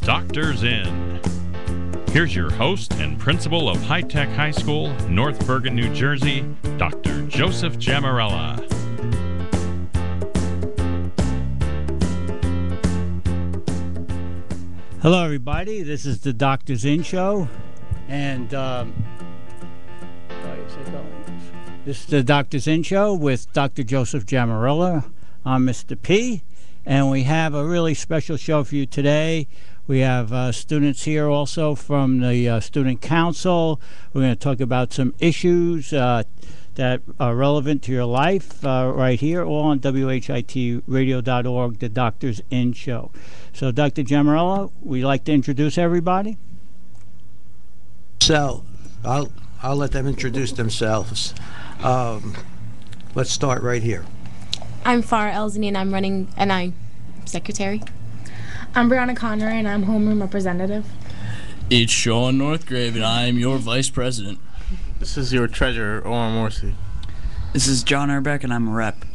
Doctors In. Here's your host and principal of High Tech High School, North Bergen, New Jersey, Dr. Joseph Jamarella. Hello, everybody. This is the Doctors In Show, and this is the Doctors In Show with Dr. Joseph Jamarella. I'm Mr. P, and we have a really special show for you today. We have students here also from the Student Council. We're going to talk about some issues that are relevant to your life right here, all on Radio.org, the Doctors In Show. So, Dr. Jamarella, we'd like to introduce everybody. So, I'll let them introduce themselves. Let's start right here. I'm Farah Elzani, and I'm secretary. I'm Brianna Conroy, and I'm homeroom representative. It's Sean Northgrave, and I'm your vice president. This is your treasurer, Owen Morsi. This is John Erbeck, and I'm a rep.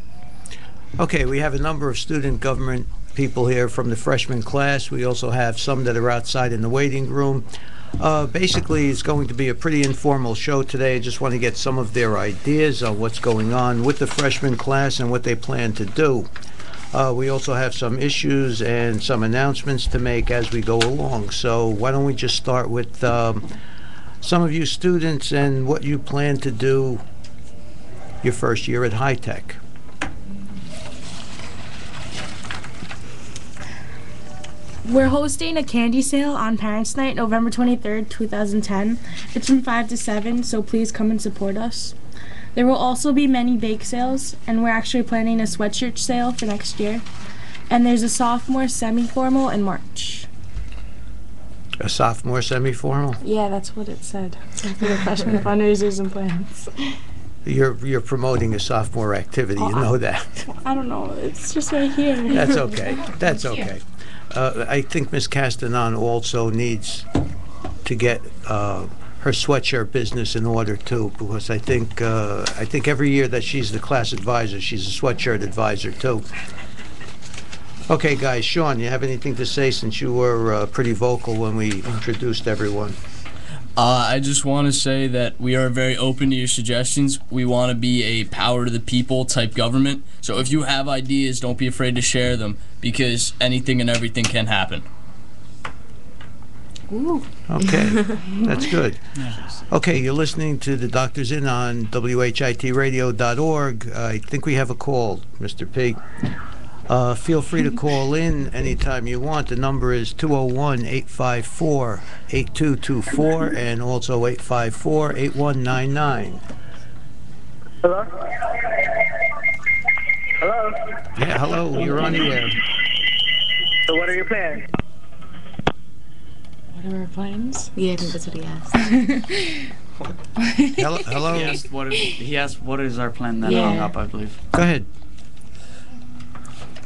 Okay, we have a number of student government people here from the freshman class. We also have some that are outside in the waiting room. Basically, it's going to be a pretty informal show today. I just want to get some of their ideas on what's going on with the freshman class and what they plan to do. We also have some issues and some announcements to make as we go along. So why don't we just start with some of you students and what you plan to do your first year at High Tech. We're hosting a candy sale on Parents' Night, November 23rd, 2010. It's from 5 to 7, so please come and support us. There will also be many bake sales, and we're actually planning a sweatshirt sale for next year. And there's a sophomore semi-formal in March. A sophomore semi-formal? Yeah, that's what it said. It's for the freshman fundraisers and plans. You're promoting a sophomore activity, you know that. I don't know, it's just right here. That's okay. That's okay. I think Ms. Castanon also needs to get her sweatshirt business in order too, because I think every year that she's the class advisor, she's a sweatshirt advisor too. Okay, guys, Sean, you have anything to say since you were pretty vocal when we introduced everyone? I just want to say that we are very open to your suggestions. We want to be a power to the people type government. So if you have ideas, don't be afraid to share them, because anything and everything can happen. Ooh. Okay, that's good. Okay, you're listening to the Doctors In on WHITradio.org. I think we have a call, Mr. P. Feel free to call in anytime you want. The number is 201-854-8224 and also 854-8199. Hello? Hello? Yeah, hello, you're on the air. So what are your plans? What are our plans? Yeah, I think that's what he asked. Hello? He asked what is our plan, then hung up, I believe. Go ahead.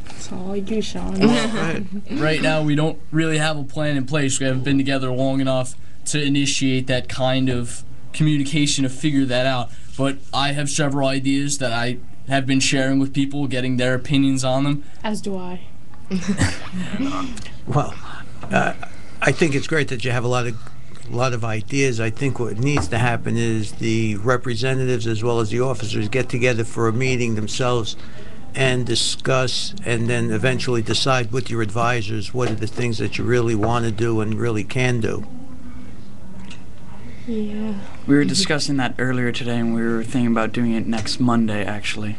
It's all you, Sean. Go ahead. Right now, we don't really have a plan in place. We haven't been together long enough to initiate that kind of communication to figure that out. But I have several ideas that I have been sharing with people, getting their opinions on them. As do I. Well, I think it's great that you have a lot of ideas. I think what needs to happen is the representatives as well as the officers get together for a meeting themselves and discuss, and then eventually decide with your advisors what are the things that you really want to do and really can do. Yeah. We were discussing that earlier today, and we were thinking about doing it next Monday, actually.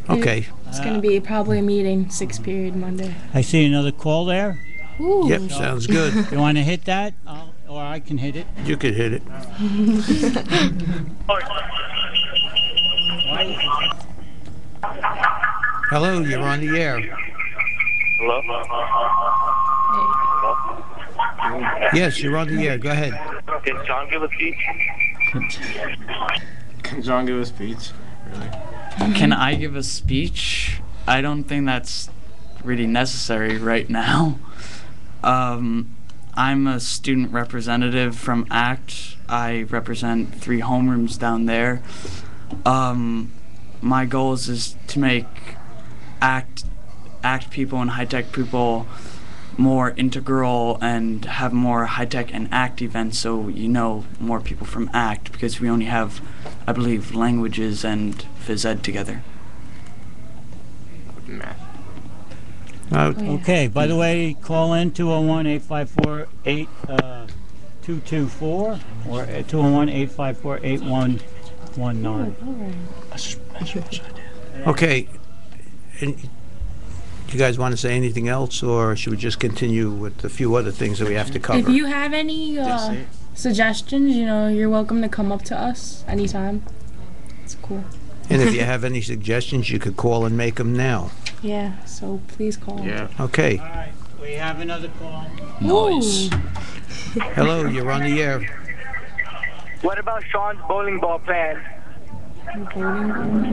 Okay. It's going to be probably a meeting, 6th period Monday. I see another call there. Ooh. Yep, sounds good. You want to hit that? Or I can hit it. You could hit it. Hello, you're on the air. Hello? Yes, you're on the air. Go ahead. Can John give a speech? Can John give a speech? Really? Can I give a speech? I don't think that's really necessary right now. I'm a student representative from ACT. I represent 3 homerooms down there. My goals is to make ACT people and high-tech people more integral and have more high-tech and ACT events, so more people from ACT, because we only have, I believe, languages and phys ed together. Math. Okay, by the way, call in 201-854-8224 or 201-854-8119. Okay. And you guys want to say anything else, or should we just continue with a few other things that we have to cover? If you have any suggestions, you're welcome to come up to us anytime. It's cool. And if you have any suggestions, you could call and make them now. Yeah, so please call. Yeah. Okay. All right, we have another call. Nice. Hello, you're on the air. What about Sean's bowling ball plan?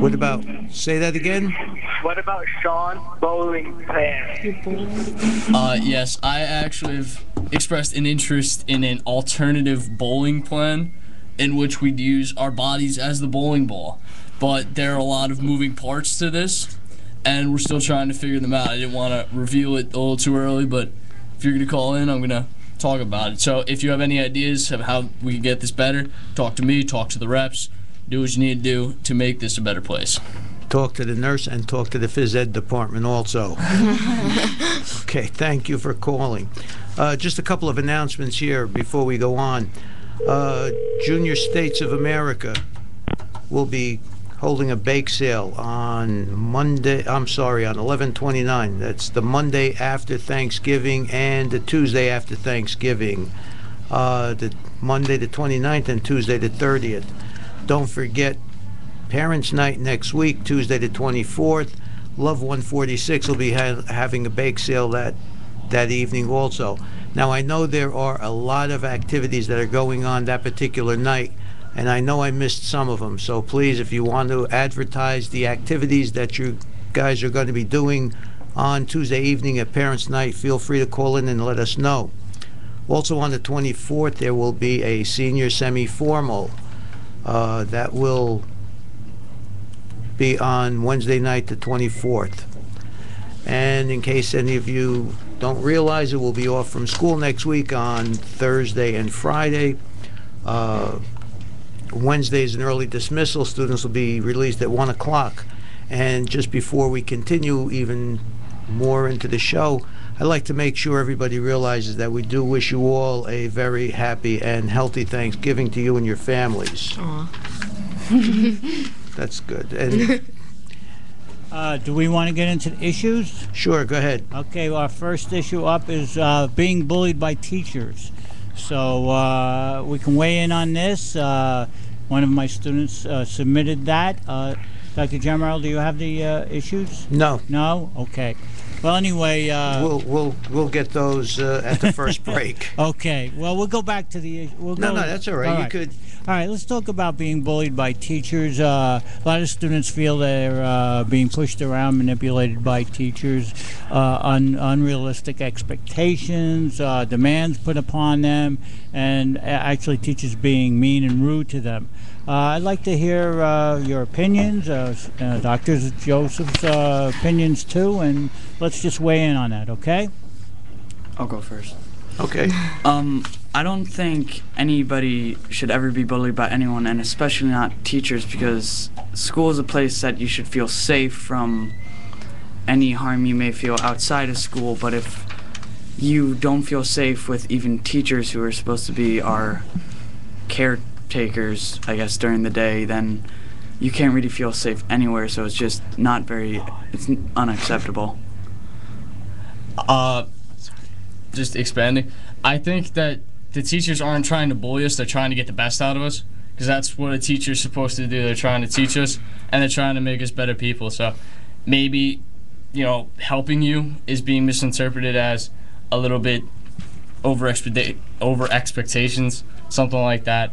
What about, say that again? What about Sean's bowling plan? Yes, I actually have expressed an interest in an alternative bowling plan in which we'd use our bodies as the bowling ball. But there are a lot of moving parts to this, and we're still trying to figure them out. I didn't want to reveal it a little too early, but if you're going to call in, I'm going to talk about it. So if you have any ideas of how we can get this better, talk to me, talk to the reps, do what you need to do to make this a better place. Talk to the nurse and talk to the phys ed department also. Okay, thank you for calling. Just a couple of announcements here before we go on. Junior States of America will be holding a bake sale on Monday, on 11/29. That's the Monday after Thanksgiving and the Tuesday after Thanksgiving. The Monday the 29th and Tuesday the 30th. Don't forget Parents' Night next week, Tuesday the 24th. Love 146 will be having a bake sale that evening also. Now, I know there are a lot of activities that are going on that particular night, and I know I missed some of them. So please, if you want to advertise the activities that you guys are going to be doing on Tuesday evening at Parents' Night, feel free to call in and let us know. Also on the 24th, there will be a senior semi-formal. That will be on Wednesday night, the 24th. And in case any of you don't realize it, we'll be off from school next week on Thursday and Friday. Wednesday is an early dismissal. Students will be released at 1 o'clock. And just before we continue even more into the show, I'd like to make sure everybody realizes that we do wish you all a very happy and healthy Thanksgiving to you and your families. Aw. That's good. And Do we want to get into the issues? sure, go ahead. Okay, well, our first issue up is being bullied by teachers. So we can weigh in on this. One of my students submitted that. Dr. Jamarel, do you have the issues? No, No? Okay. Well, anyway... we'll get those at the first break. Okay. Well, we'll go back to the... No, that's all right. You could... All right, let's talk about being bullied by teachers. A lot of students feel they're being pushed around, manipulated by teachers, unrealistic expectations, demands put upon them, and actually teachers being mean and rude to them. I'd like to hear your opinions, Dr. Joseph's opinions too, and let's just weigh in on that, okay? I'll go first. Okay. I don't think anybody should ever be bullied by anyone, and especially not teachers, because school is a place that you should feel safe from any harm you may feel outside of school. But if you don't feel safe with even teachers who are supposed to be our caretakers, I guess, during the day, then you can't really feel safe anywhere. So it's just it's unacceptable. Just expanding, I think that the teachers aren't trying to bully us, they're trying to get the best out of us, because that's what a teacher's supposed to do. They're trying to teach us, and they're trying to make us better people. So maybe, helping you is being misinterpreted as a little bit over expectations, something like that.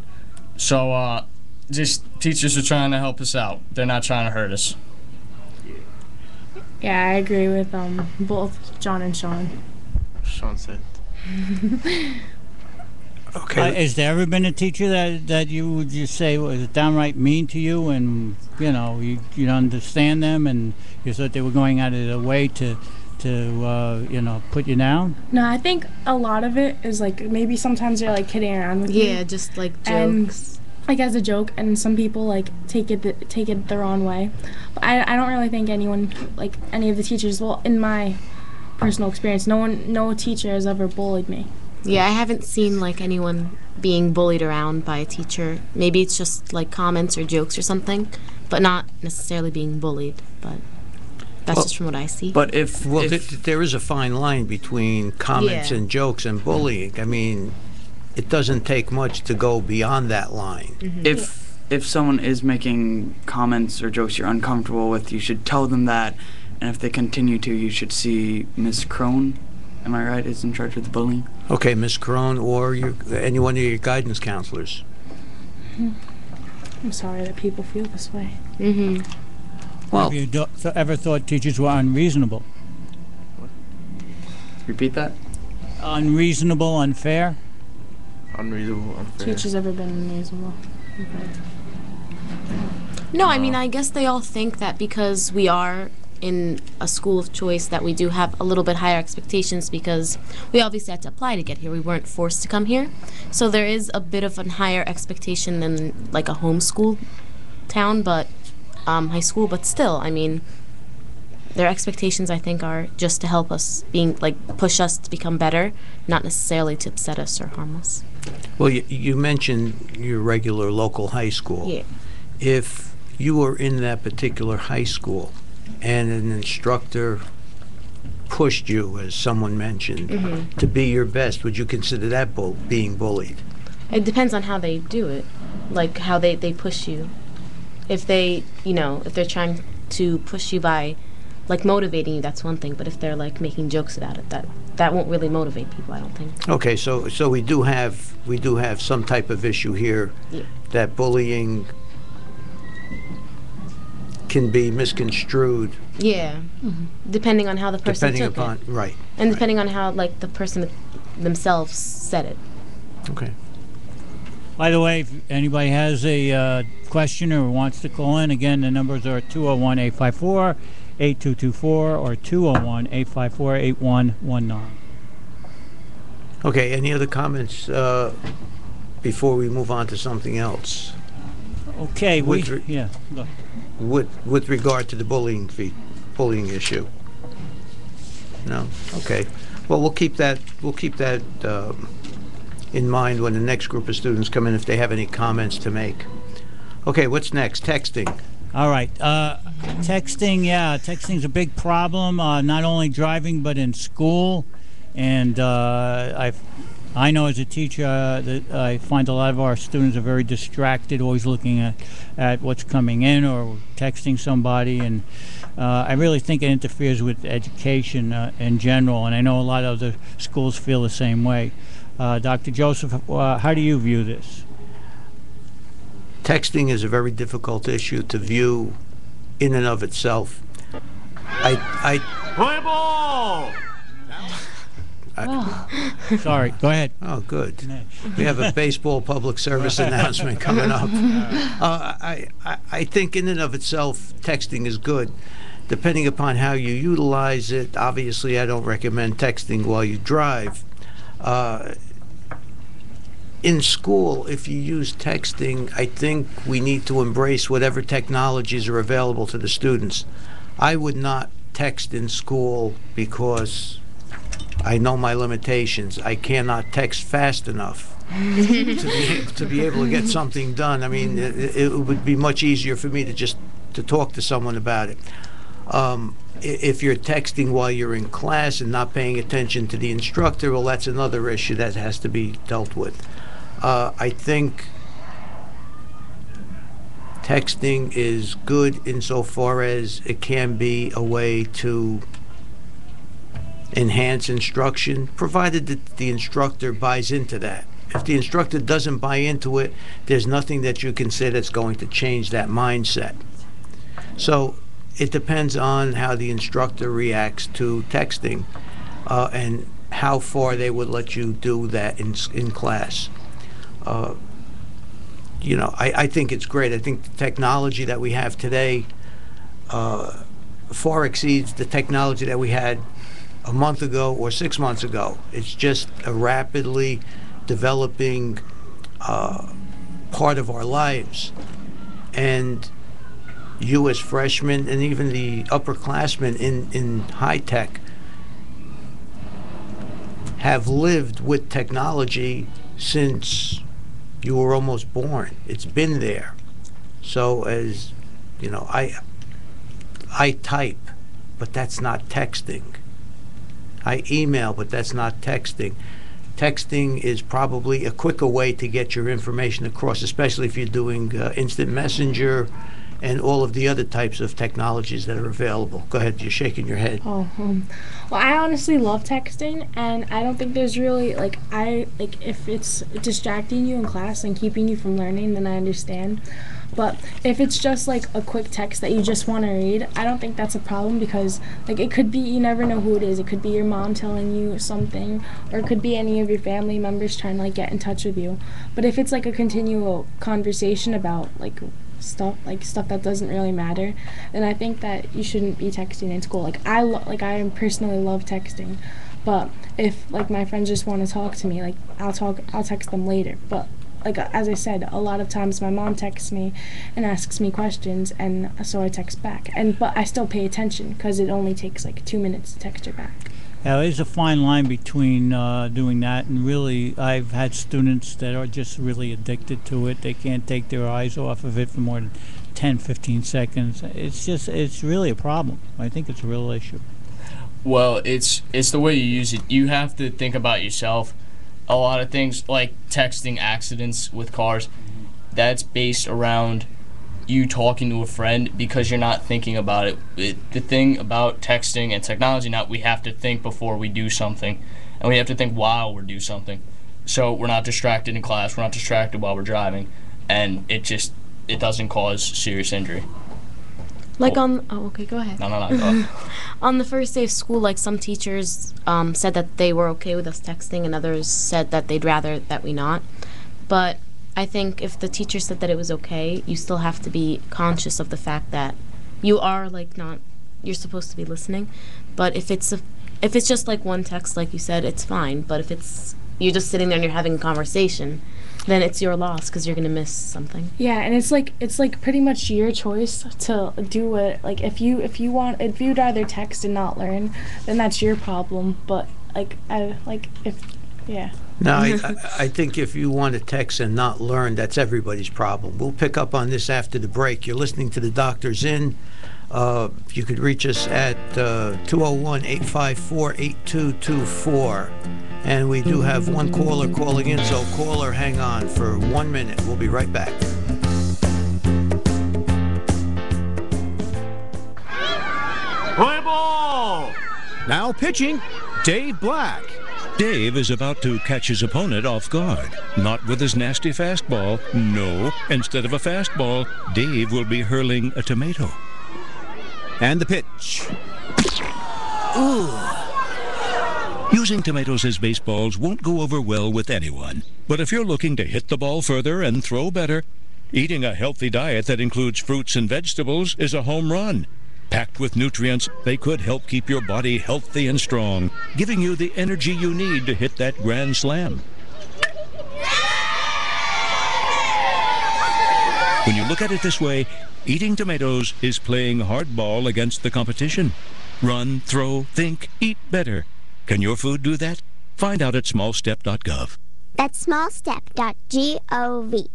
So just teachers are trying to help us out. They're not trying to hurt us. Yeah, I agree with both John and Sean. Sean said. Okay. Has there ever been a teacher that you would just say was downright mean to you, and you don't understand them, and you thought they were going out of their way to to put you down? No, I think a lot of it is like maybe sometimes they're like kidding around with me. Yeah, just like And, jokes. like as a joke, and some people like take it the wrong way. But I don't really think anyone, like any of the teachers, well, in my personal experience, no teacher has ever bullied me. Yeah, I haven't seen like anyone being bullied around by a teacher. Maybe it's just like comments or jokes or something, but not necessarily being bullied. But that's just from what I see. But if there is a fine line between comments Yeah. and jokes and bullying. I mean, it doesn't take much to go beyond that line. if someone is making comments or jokes you're uncomfortable with, you should tell them that, and if they continue to, you should see Miss Crone. Am I right? Is in charge of the bullying. Okay, Ms. Crone, or any one of your guidance counselors. I'm sorry that people feel this way. Well, Have you ever thought teachers were unreasonable? Repeat that. Unreasonable, unfair? Unreasonable, unfair. Teachers ever been unreasonable? No, I mean, I guess they all think that because we are in a school of choice that we do have a little bit higher expectations because we obviously had to apply to get here. We weren't forced to come here. So there is a bit of a higher expectation than like a homeschool town, but high school, but still, I mean, their expectations I think are just to help us push us to become better, not necessarily to upset us or harm us. well, you mentioned your regular local high school. Yeah. If you were in that particular high school and an instructor pushed you, as someone mentioned, to be your best, would you consider that being bullied? It depends on how they do it, like how they push you. If they, if they're trying to push you by, like, motivating you, that's one thing. But if they're, like, making jokes about it, that won't really motivate people, I don't think. Okay, so we do have some type of issue here Yeah. that bullying can be misconstrued Yeah. Depending on how the person depending took upon it. right. And depending on how, like, the person themselves said it. Okay. By the way, if anybody has a question or wants to call in, again, the numbers are 201-854-8224 or 201-854-8119. Okay, any other comments before we move on to something else? Okay, Go. With regard to the bullying issue? No? Okay. Well, we'll keep that in mind when the next group of students come in if they have any comments to make. Okay, what's next? Texting. All right. Texting's a big problem, not only driving but in school. And I know as a teacher that I find a lot of our students are very distracted, always looking at what's coming in or texting somebody. And I really think it interferes with education in general. And I know a lot of the schools feel the same way. Dr. Joseph, how do you view this? Texting is a very difficult issue to view in and of itself. Play ball! Sorry, go ahead. Oh, good. We have a baseball public service announcement coming up. I think in and of itself, texting is good. Depending upon how you utilize it, obviously I don't recommend texting while you drive. In school, if you use texting, I think we need to embrace whatever technologies are available to the students. I would not text in school because I know my limitations. I cannot text fast enough to be able to get something done. I mean, it would be much easier for me to talk to someone about it. If you're texting while you're in class and not paying attention to the instructor, well, that's another issue that has to be dealt with. I think texting is good insofar as it can be a way to enhance instruction, provided that the instructor buys into that. If the instructor doesn't buy into it, there's nothing that you can say that's going to change that mindset. So it depends on how the instructor reacts to texting and how far they would let you do that in class. I think it's great. I think the technology that we have today far exceeds the technology that we had a month ago or 6 months ago. It's just a rapidly developing part of our lives. And you as freshmen and even the upperclassmen in high tech have lived with technology since you were almost born. It's been there. So as you know, I type, but that's not texting. I email, but that's not texting. Texting is probably a quicker way to get your information across, especially if you're doing instant messenger and all of the other types of technologies that are available. Go ahead, you're shaking your head. Well, I honestly love texting, and I don't think there's really, if it's distracting you in class and keeping you from learning, then I understand. But if it's just like a quick text that you just want to read, I don't think that's a problem, because it could be, you never know who it is. It could be your mom telling you something, or it could be any of your family members trying to get in touch with you. But if it's a continual conversation about stuff that doesn't really matter, then I think that you shouldn't be texting in school. I personally love texting, but if my friends just want to talk to me, I'll text them later. But as I said, a lot of times my mom texts me and asks me questions, and so I text back. But I still pay attention, because it only takes 2 minutes to text her back. Yeah, there's a fine line between doing that and really, I've had students that are just really addicted to it. They can't take their eyes off of it for more than 10, 15 seconds. It's really a problem. I think it's a real issue. Well, it's the way you use it. You have to think about yourself. A lot of things like texting accidents with cars, that's based around you talking to a friend because you're not thinking about it. The thing about texting and technology now, we have to think before we do something, and we have to think while we do something. So we're not distracted in class, we're not distracted while we're driving, and it doesn't cause serious injury. Okay, go ahead. No, go. On the first day of school, some teachers said that they were okay with us texting, and others said that they'd rather that we not. But I think if the teacher said that it was okay, you still have to be conscious of the fact that you are you're supposed to be listening. But if it's just one text, like you said, it's fine. But if you're just sitting there and you're having a conversation, then it's your loss, because you're gonna miss something. Yeah, and it's pretty much your choice to do it. If you'd rather text and not learn, then that's your problem. But No, I think if you want to text and not learn, that's everybody's problem. We'll pick up on this after the break. You're listening to the Doctor's In. You could reach us at 201-854-8224. And we do have one caller calling in, so caller, hang on for 1 minute. We'll be right back. Play ball! Now pitching, Dave Black. Dave is about to catch his opponent off guard. Not with his nasty fastball. No, instead of a fastball, Dave will be hurling a tomato. And the pitch. Ooh. Using tomatoes as baseballs won't go over well with anyone. But if you're looking to hit the ball further and throw better, eating a healthy diet that includes fruits and vegetables is a home run. Packed with nutrients, they could help keep your body healthy and strong, giving you the energy you need to hit that grand slam. When you look at it this way, eating tomatoes is playing hardball against the competition. Run, throw, think, eat better. Can your food do that? Find out at smallstep.gov. That's smallstep.gov.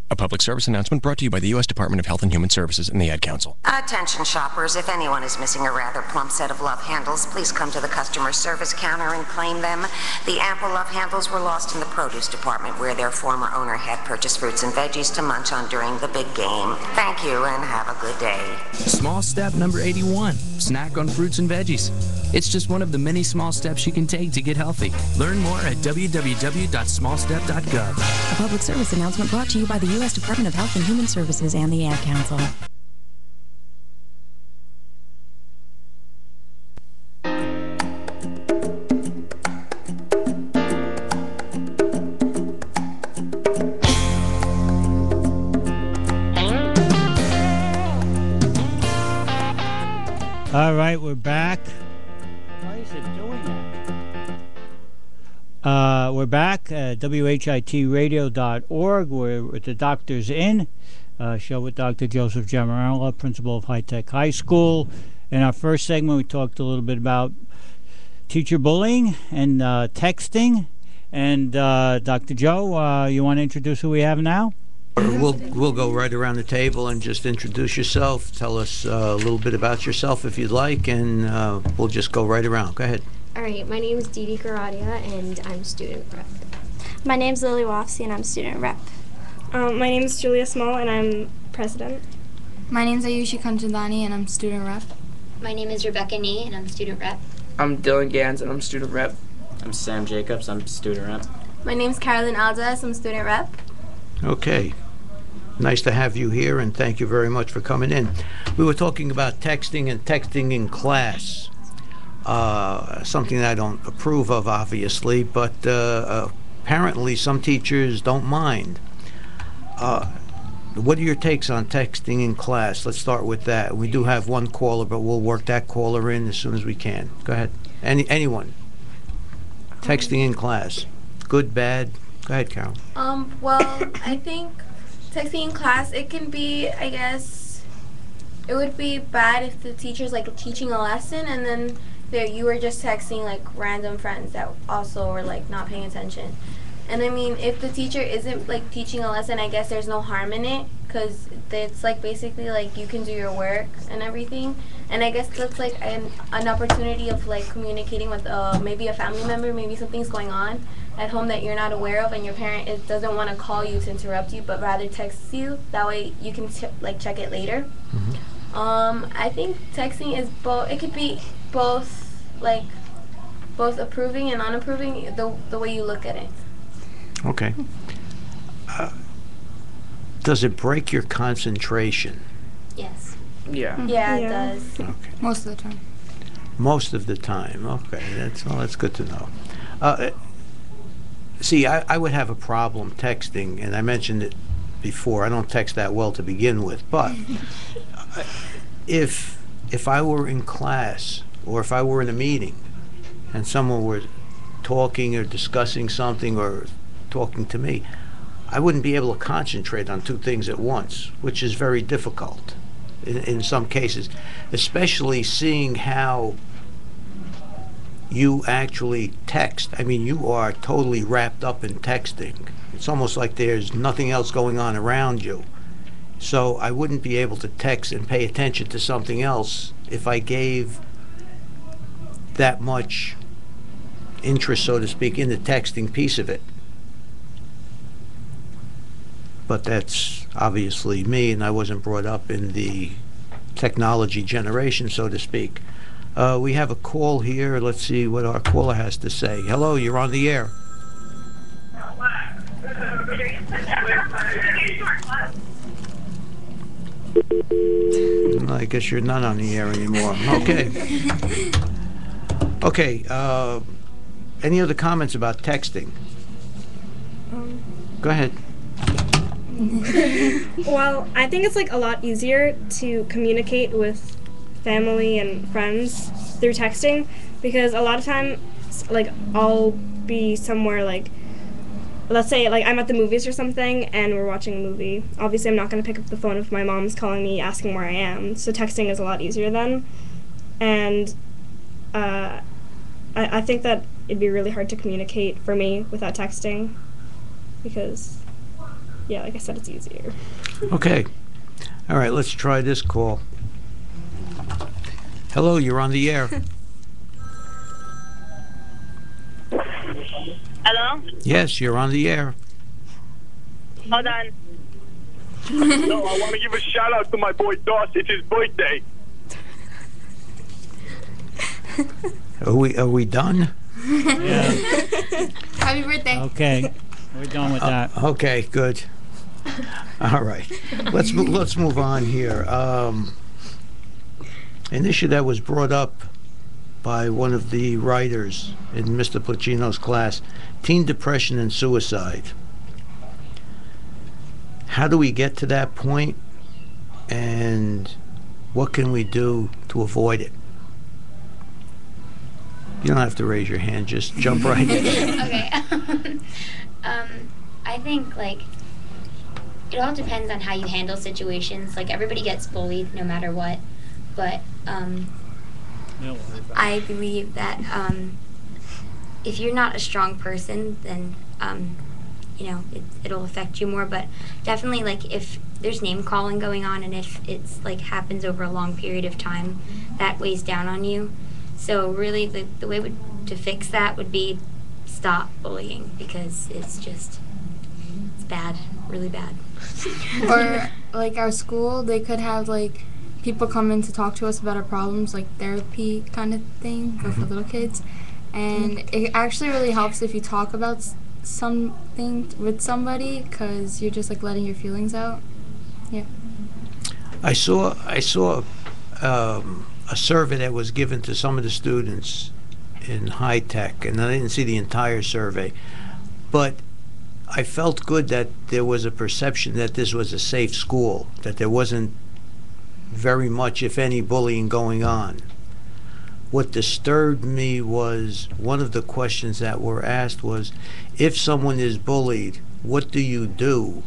A public service announcement brought to you by the U.S. Department of Health and Human Services and the Ad Council. Attention shoppers, if anyone is missing a rather plump set of love handles, please come to the customer service counter and claim them. The ample love handles were lost in the produce department, where their former owner had purchased fruits and veggies to munch on during the big game. Thank you and have a good day. Small step number 81, snack on fruits and veggies. It's just one of the many small steps you can take to get healthy. Learn more at www.smallstep.gov. A public service announcement brought to you by the U.S. Department of Health and Human Services and the Ad Council. All right, we're back. at doing that. We're back at WHITradio.org. We're with the Doctors In, show with Dr. Joseph Giamarella, principal of High Tech High School. In our first segment, we talked a little bit about teacher bullying and texting. And Dr. Joe, you want to introduce who we have now? We'll go right around the table and just introduce yourself. Tell us a little bit about yourself if you'd like, and we'll just go right around. Go ahead. All right, my name is Didi Karadia, and I'm student rep. My name's Lily Wofsy, and I'm student rep. My name is Julia Small, and I'm president. My name's Ayushi Kanchandani, and I'm student rep. My name is Rebecca Nee, and I'm student rep. I'm Dylan Gans, and I'm student rep. I'm Sam Jacobs, I'm student rep. My name's Carolyn Aldas, I'm student rep. Okay. Nice to have you here, and thank you very much for coming in. We were talking about texting and texting in class. Something that I don't approve of, obviously, but apparently some teachers don't mind. What are your takes on texting in class? Let's start with that. We do have one caller, but we'll work that caller in as soon as we can. Go ahead. Anyone? Texting in class. Good, bad? Go ahead, Carol. Well, I think texting in class, it can be, I guess, it would be bad if the teacher's like teaching a lesson and then you were just texting like random friends that also were like not paying attention. And I mean, if the teacher isn't like teaching a lesson, I guess there's no harm in it, because it's like basically like you can do your work and everything. And I guess that's like an opportunity of like communicating with maybe a family member, maybe something's going on at home that you're not aware of, and your parent doesn't want to call you to interrupt you, but rather texts you. That way you can like check it later. Mm-hmm. I think texting is it could be both approving and unapproving, the way you look at it. Okay. Does it break your concentration? Yes. Yeah. Yeah, it does. Okay. Most of the time. Most of the time. Okay, that's good to know. See, I would have a problem texting, and I mentioned it before. I don't text that well to begin with, but if I were in class or if I were in a meeting and someone were talking or discussing something or talking to me, I wouldn't be able to concentrate on two things at once, which is very difficult in some cases, especially seeing how you actually text. I mean, you are totally wrapped up in texting. It's almost like there's nothing else going on around you. So I wouldn't be able to text and pay attention to something else if I gave that much interest, so to speak, in the texting piece of it. But that's obviously me, and I wasn't brought up in the technology generation, so to speak. We have a call here. Let's see what our caller has to say. Hello, you're on the air. I guess you're not on the air anymore. Okay. Okay. Any other comments about texting? Go ahead. Well, I think it's like a lot easier to communicate with family and friends through texting, because a lot of times, like, I'll be somewhere, like, let's say, like, I'm at the movies or something and we're watching a movie. Obviously, I'm not going to pick up the phone if my mom's calling me asking where I am, so texting is a lot easier then. And I think that it'd be really hard to communicate for me without texting, because, yeah, like I said, it's easier. Okay. All right, let's try this call. Hello, you're on the air. Hello? Yes, you're on the air. Hold on. No, I want to give a shout out to my boy Doss. It's his birthday. Are we done? Yeah. Happy birthday. Okay, we're done with that. Okay, good. All right, let's move on here. An issue that was brought up by one of the writers in Mr. Placino's class: teen depression and suicide. How do we get to that point, and what can we do to avoid it? You don't have to raise your hand. Just jump right in. Okay. I think, like, it all depends on how you handle situations. Like, everybody gets bullied no matter what. But I believe that if you're not a strong person, then, you know, it'll affect you more. But definitely, like, if there's name calling going on and if it's, like, happens over a long period of time, that weighs down on you. So really, the way to fix that would be stop bullying, because it's bad, really bad. Or like our school, they could have like people come in to talk to us about our problems, like therapy kind of thing, but for little kids. And it actually really helps if you talk about something with somebody, because you're just like letting your feelings out. Yeah. I saw a survey that was given to some of the students in high tech, and I didn't see the entire survey, but I felt good that there was a perception that this was a safe school, that there wasn't very much, if any, bullying going on. What disturbed me was one of the questions that were asked was, if someone is bullied, what do you do?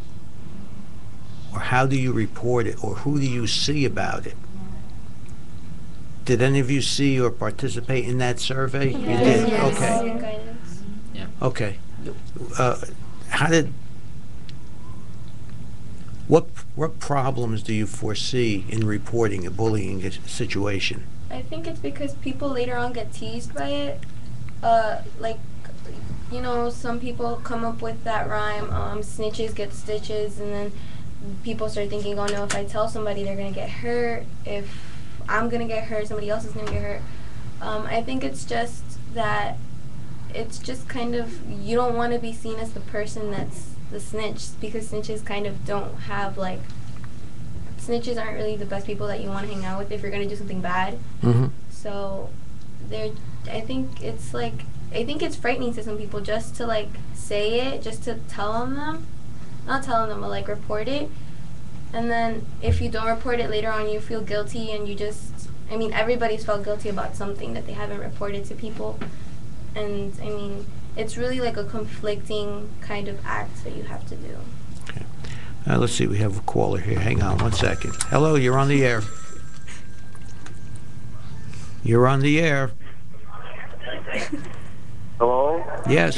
Or how do you report it? Or who do you see about it? Did any of you see or participate in that survey? You did? Yes. Okay. Yeah. Okay. What problems do you foresee in reporting a bullying situation? I think it's because people later on get teased by it. Like, you know, some people come up with that rhyme, snitches get stitches, and then people start thinking, oh no, if I tell somebody, they're gonna get hurt. If I'm gonna get hurt, somebody else is gonna get hurt. I think it's just that it's just kind of, you don't want to be seen as the person that's the snitch, because snitches kind of don't have, like, snitches aren't really the best people that you want to hang out with if you're gonna do something bad. Mm-hmm. So I think it's frightening to some people just to, like, say it, just to tell them, not telling them, but, like, report it. And then if you don't report it later on, you feel guilty, and you just, I mean, everybody's felt guilty about something that they haven't reported to people. And, I mean, it's really like a conflicting kind of act that you have to do. Okay. Let's see, we have a caller here. Hang on 1 second. Hello, you're on the air. You're on the air. Hello? Yes.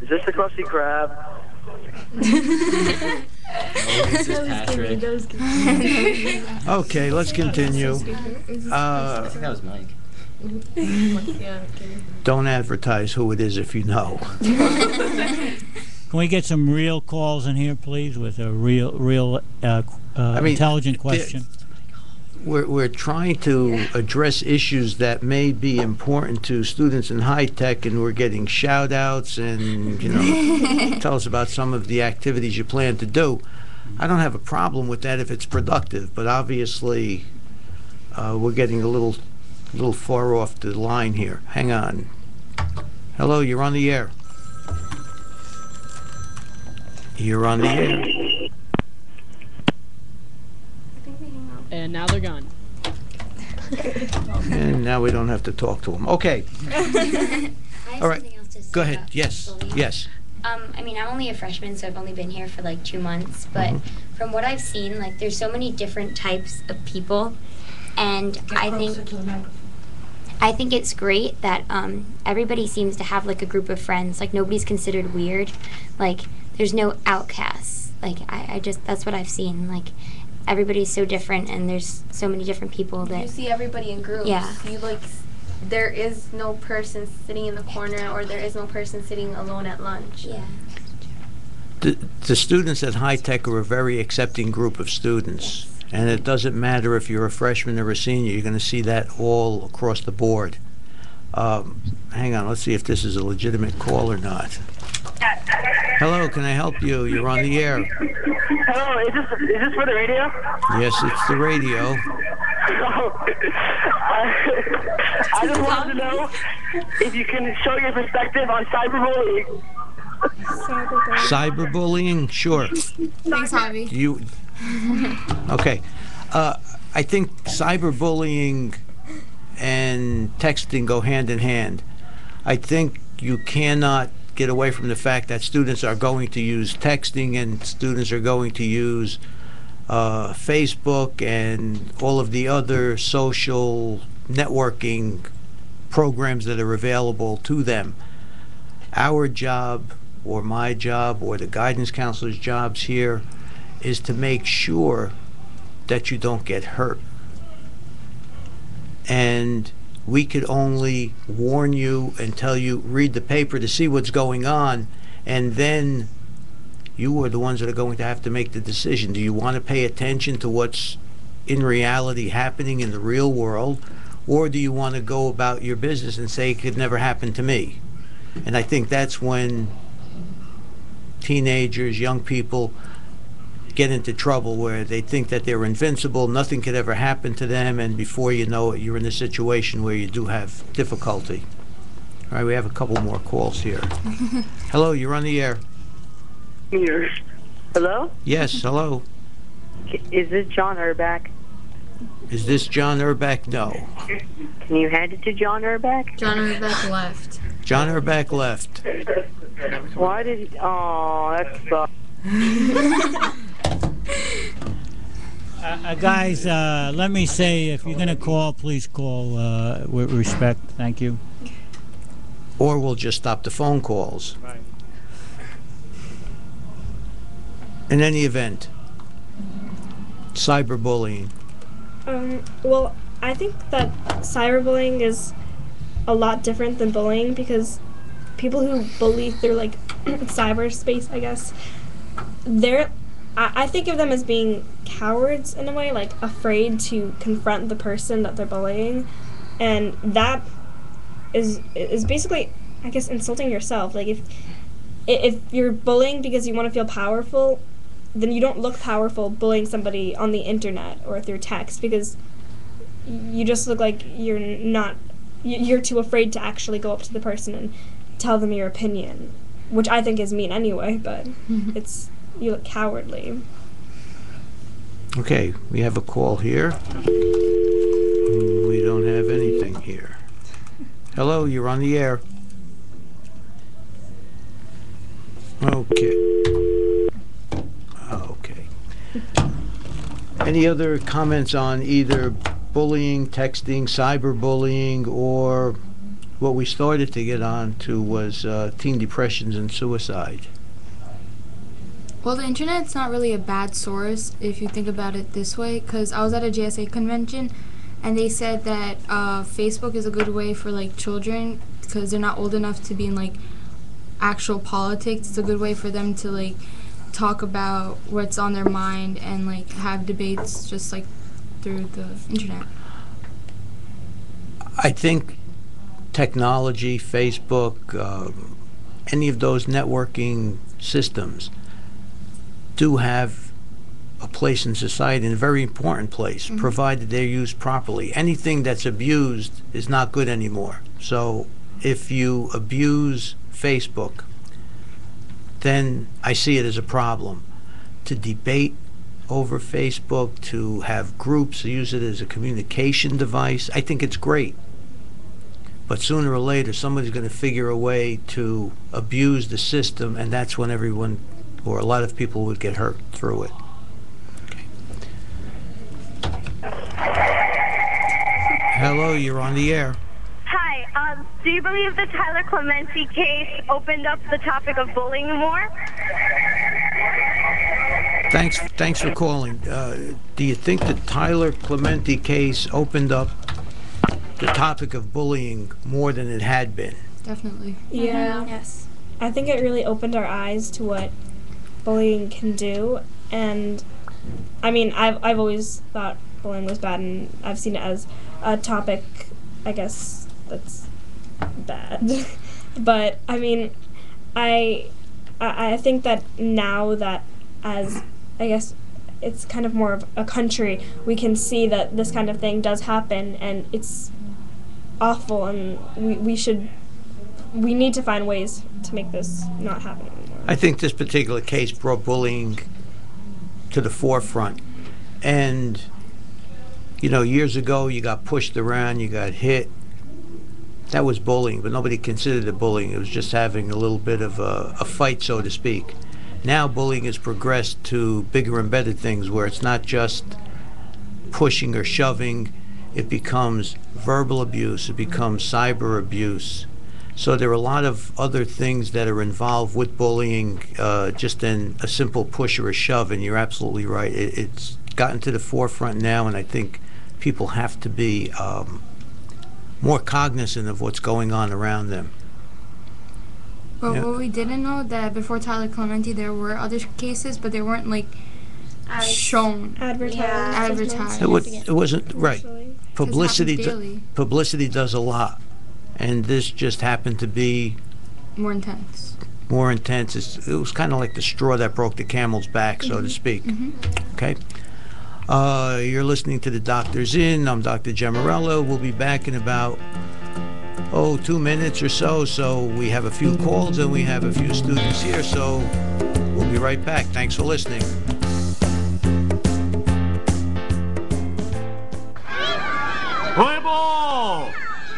Is this the Krusty Krab? This is Patrick. Okay, let's continue. I think that was Mike. Don't advertise who it is if you know. Can we get some real calls in here, please, with a real intelligent question? We're trying to address issues that may be important to students in high tech, and we're getting shout outs and, you know, tell us about some of the activities you plan to do. I don't have a problem with that if it's productive, but obviously we're getting a little far off the line here. Hang on. Hello, you're on the air. You're on the air. And now they're gone. And now we don't have to talk to them. Okay. I have All right. something else to say. Go ahead. about Yes. bullying. Yes. I mean, I'm only a freshman, so I've only been here for like 2 months. But from what I've seen, like, there's so many different types of people, and I think it's great that everybody seems to have like a group of friends. Like, nobody's considered weird. Like, there's no outcasts. Like, I just, that's what I've seen. Like, everybody's so different, and there's so many different people that you see everybody in groups. Yeah. You, like, there is no person sitting in the corner, or there is no person sitting alone at lunch. Yeah. The students at high tech are a very accepting group of students. Yes. And it doesn't matter if you're a freshman or a senior, you're going to see that all across the board. Hang on, let's see if this is a legitimate call or not. Hello, can I help you? You're on the air. Hello, is this for the radio? Yes, it's the radio. I just wanted to know if you can show your perspective on cyberbullying. Cyberbullying? Sure. Thanks, Javi. Okay. I think cyberbullying and and texting go hand in hand. I think you cannot get away from the fact that students are going to use texting and students are going to use Facebook and all of the other social networking programs that are available to them. Our job, or my job, or the guidance counselor's jobs here is to make sure that you don't get hurt. And we could only warn you and tell you, read the paper to see what's going on, and then you are the ones that are going to have to make the decision. Do you want to pay attention to what's in reality happening in the real world, or do you want to go about your business and say it could never happen to me? And I think that's when teenagers, young people, get into trouble, where they think that they're invincible, nothing could ever happen to them, and before you know it, you're in a situation where you do have difficulty. All right, we have a couple more calls here. Hello, you're on the air. Here. Hello? Yes, hello. Is this John Urbach? Is this John Urbach? No. Can you hand it to John Urbach? John Urbach left. John Urbach left. Why did he? Oh, that sucks. Guys, let me say, if you're going to call, please call with respect. Thank you. Or we'll just stop the phone calls. Right. In any event, cyberbullying. Well, I think that cyberbullying is a lot different than bullying, because people who bully through like cyberspace, I guess, I think of them as being cowards in a way, like afraid to confront the person that they're bullying, and that is basically, I guess, insulting yourself. Like if you're bullying because you want to feel powerful, then you don't look powerful bullying somebody on the internet or through text, because you just look like you're too afraid to actually go up to the person and tell them your opinion, which I think is mean anyway, but you look cowardly. Okay, we have a call here. We don't have anything here. Hello, you're on the air. Okay. Any other comments on either bullying, texting, cyberbullying, or what we started to get on to was teen depressions and suicide? Well, the internet's not really a bad source if you think about it this way, because I was at a JSA convention and they said that Facebook is a good way for like children, because they're not old enough to be in like actual politics. It's a good way for them to like talk about what's on their mind and like have debates just like through the internet. I think technology, Facebook, any of those networking systems do have a place in society, and a very important place, provided they're used properly. Anything that's abused is not good anymore. So if you abuse Facebook, then I see it as a problem. To debate over Facebook, to have groups use it as a communication device, I think it's great. But sooner or later, somebody's going to figure a way to abuse the system, and that's when everyone, or a lot of people, would get hurt through it. Okay. Hello, you're on the air. Hi, do you believe the Tyler Clementi case opened up the topic of bullying more? Thanks for calling. Do you think the Tyler Clementi case opened up the topic of bullying more than it had been? Definitely. Yeah. Yes. I think it really opened our eyes to what bullying can do, and I mean, I've always thought bullying was bad, and I've seen it as a topic, I guess, that's bad. But I mean, I think that now that, as I guess it's kind of more of a country, we can see that this kind of thing does happen, and it's awful, and we need to find ways to make this not happen anymore. I think this particular case brought bullying to the forefront. And, you know, years ago you got pushed around, you got hit, that was bullying, but nobody considered it bullying. It was just having a little bit of a fight, so to speak. Now bullying has progressed to bigger and better things where it's not just pushing or shoving. It becomes verbal abuse. It becomes cyber abuse. So there are a lot of other things that are involved with bullying, just in a simple push or a shove, and you're absolutely right. It's gotten to the forefront now, and I think people have to be more cognizant of what's going on around them. But what we didn't know, that before Tyler Clementi there were other cases, but they weren't like shown, advertised. It wasn't right. Publicity does a lot, and this just happened to be more intense. It was kind of like the straw that broke the camel's back, so to speak. Okay. You're listening to the Doctor's In. I'm Dr. Gemmarello. We'll be back in about 2 minutes or so. So we have a few calls and we have a few students here. So we'll be right back. Thanks for listening. Play ball!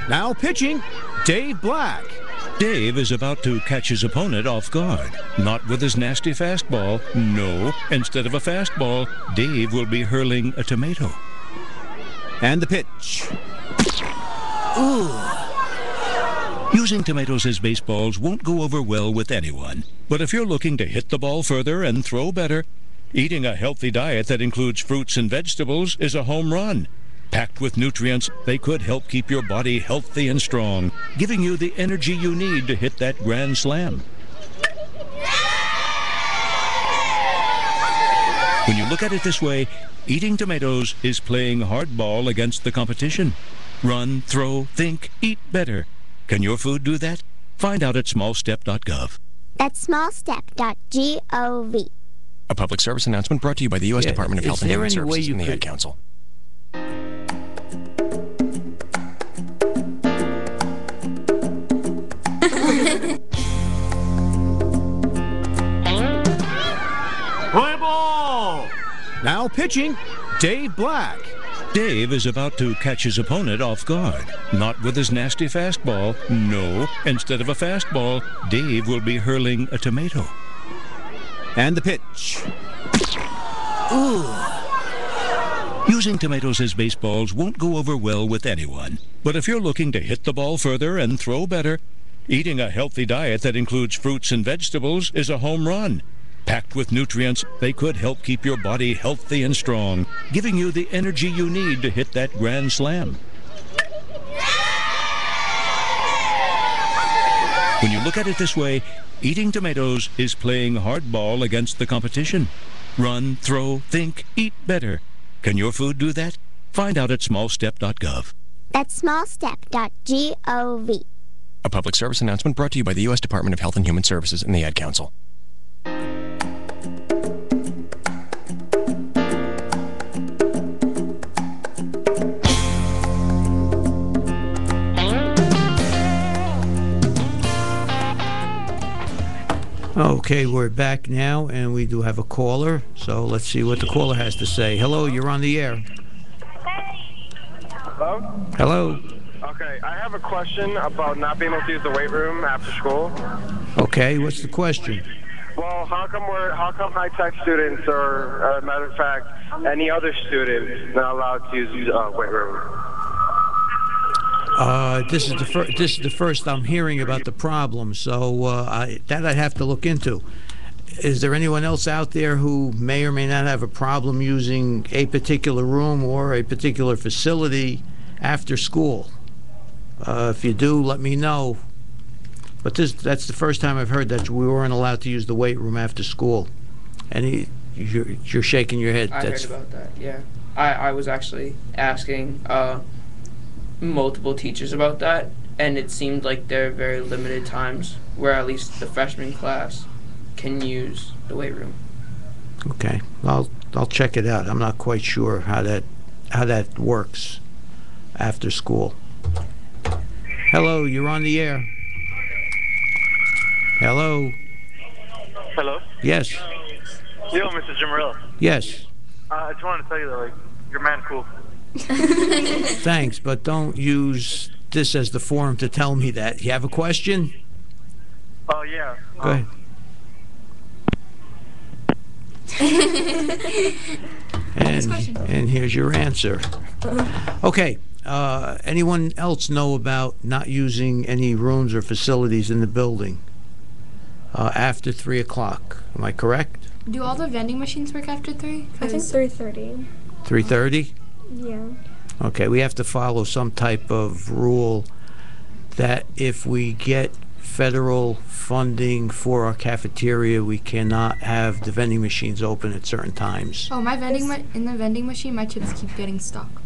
Now pitching, Dave Black. Dave is about to catch his opponent off guard. Not with his nasty fastball. No, instead of a fastball, Dave will be hurling a tomato. And the pitch. Ooh. Using tomatoes as baseballs won't go over well with anyone. But if you're looking to hit the ball further and throw better, eating a healthy diet that includes fruits and vegetables is a home run. Packed with nutrients, they could help keep your body healthy and strong, giving you the energy you need to hit that grand slam. When you look at it this way, eating tomatoes is playing hardball against the competition. Run, throw, think, eat better. Can your food do that? Find out at smallstep.gov. That's smallstep.gov. A public service announcement brought to you by the U.S. Department of Health and Human Services and the Ad Council. Play ball! Now pitching, Dave Black. Dave is about to catch his opponent off guard. Not with his nasty fastball. No, instead of a fastball, Dave will be hurling a tomato. And the pitch. Ooh. Using tomatoes as baseballs won't go over well with anyone. But if you're looking to hit the ball further and throw better, eating a healthy diet that includes fruits and vegetables is a home run. Packed with nutrients, they could help keep your body healthy and strong, giving you the energy you need to hit that grand slam. When you look at it this way, eating tomatoes is playing hardball against the competition. Run, throw, think, eat better. Can your food do that? Find out at smallstep.gov. That's smallstep.gov. A public service announcement brought to you by the U.S. Department of Health and Human Services and the Ad Council. Okay, we're back now, and we do have a caller, so let's see what the caller has to say. Hello, you're on the air. Hello? Hello. Okay, I have a question about not being able to use the weight room after school. Okay, what's the question? Well, how come high-tech students, or matter of fact, any other student, not allowed to use weight room? This is the first I'm hearing about the problem, so I'd have to look into. Is there anyone else out there who may or may not have a problem using a particular room or a particular facility after school? If you do, let me know. But that's the first time I've heard that we weren't allowed to use the weight room after school. And you're shaking your head. I heard about that, yeah. I was actually asking multiple teachers about that, and it seemed like there are very limited times where at least the freshman class can use the weight room. Okay, I'll check it out. I'm not quite sure how that works after school. Hello, you're on the air. Hello. Hello? Yes. Yo, Mr. Gemmarello. Yes. I just wanted to tell you that, you're man cool. Thanks, but don't use this as the forum to tell me that. You have a question? Oh, yeah. Go ahead. And here's your answer. Okay. Anyone else know about not using any rooms or facilities in the building after 3 o'clock? Am I correct? Do all the vending machines work after 3? I think 3:30. 3:30? Yeah. Okay, we have to follow some type of rule that if we get federal funding for our cafeteria, we cannot have the vending machines open at certain times. Oh, my in the vending machine, my chips keep getting stuck.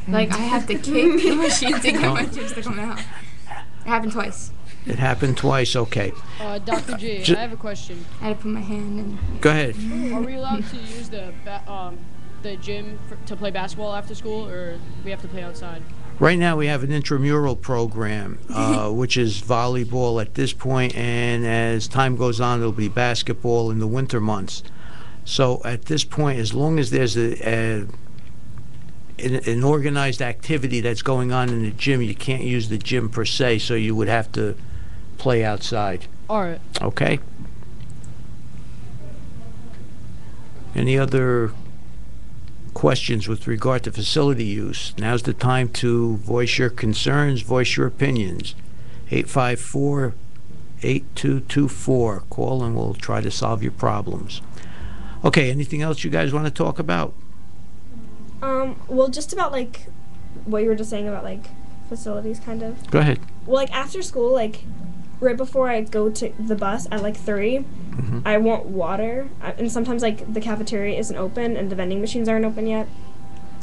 Like, I have to kick the machine to get my chips to come out. It happened twice. It happened twice, okay. Dr. G, I have a question. I had to put my hand in. Go ahead. Are we allowed to use the gym to play basketball after school, or we have to play outside? Right now we have an intramural program, which is volleyball at this point, and as time goes on, it'll be basketball in the winter months. So at this point, as long as there's an organized activity that's going on in the gym, you can't use the gym per se, so you would have to play outside. All right. Okay. Any other questions with regard to facility use? Now's the time to voice your concerns, voice your opinions. 854-8224. Call and we'll try to solve your problems. Okay, anything else you guys want to talk about? Well, just about, like, what you were just saying about, like, facilities, kind of. Go ahead. Well, like, after school, like, right before I go to the bus at, like, 3, I want water. And sometimes, like, the cafeteria isn't open and the vending machines aren't open yet.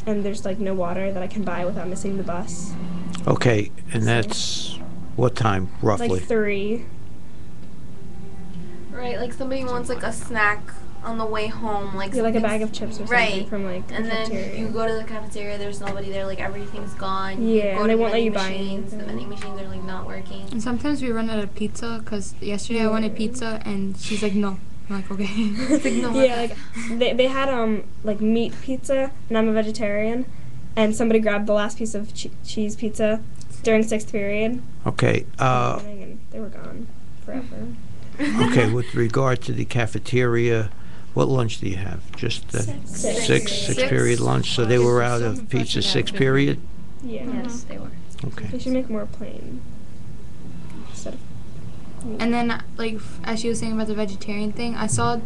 And there's, like, no water that I can buy without missing the bus. Okay, and that's what time, roughly? Like, 3. Right, like, somebody wants, like, a snack on the way home, like a bag of chips or something from like the cafeteria. Then you go to the cafeteria, there's nobody there, like everything's gone. Yeah, and they won't let you buy anything. The vending machines are like not working. And sometimes we run out of pizza because yesterday I wanted pizza and she's like, no. I'm like, okay. It's like, no. Yeah, like they had like meat pizza, and I'm a vegetarian, and somebody grabbed the last piece of cheese pizza during 6th period. Okay. And they were gone forever. Okay, with regard to the cafeteria, what lunch do you have? Just the six period lunch? So they were out of pizza 6th period? Yeah. Yes, they were. Okay. They should make more plain. Instead of meat. And then, like, as she was saying about the vegetarian thing, I saw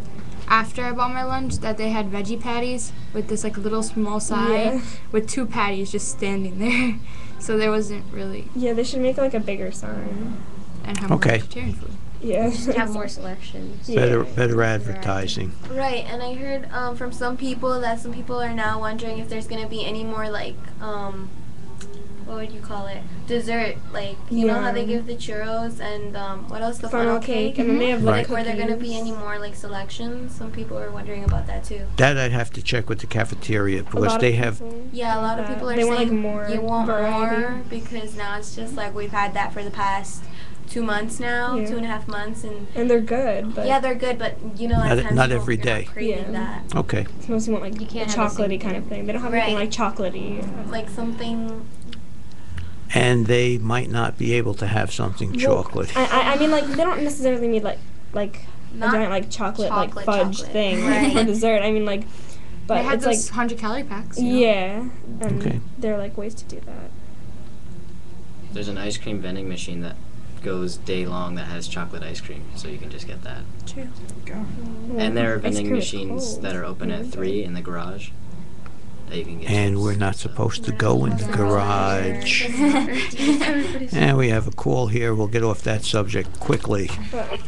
after I bought my lunch that they had veggie patties with this, like, little small side with 2 patties just standing there. So there wasn't really... Yeah, they should make, like, a bigger sign. And have more vegetarian food. Yeah. Just have more selections. Better advertising. Right, and I heard from some people that some people are now wondering if there's going to be any more, like, what would you call it? Dessert. Like, you know how they give the churros and, what else? The funnel cake. And then they have, like, were there going to be any more, like, selections? Some people are wondering about that, too. That I'd have to check with the cafeteria because they have... Yeah, a lot of people are saying want, like, more you want variety. more because now it's just like we've had that for the past 2 months now, 2.5 months, and they're good. But yeah, they're good, but you know, at times not every day. Craving that. Okay. It's mostly want like a chocolatey kind of thing. They don't have anything like chocolatey. Like something. And they might not be able to have something chocolate. I mean, like they don't necessarily need like a giant like chocolate like fudge thing for dessert. I mean like, but they had it's those like 100-calorie packs. Yeah, and there are like ways to do that. There's an ice cream vending machine that goes day long that has chocolate ice cream, so you can just get that. True. And there are vending machines that are open at 3 in the garage that you can get. And we're not supposed to go in the garage. And we have a call here. We'll get off that subject quickly.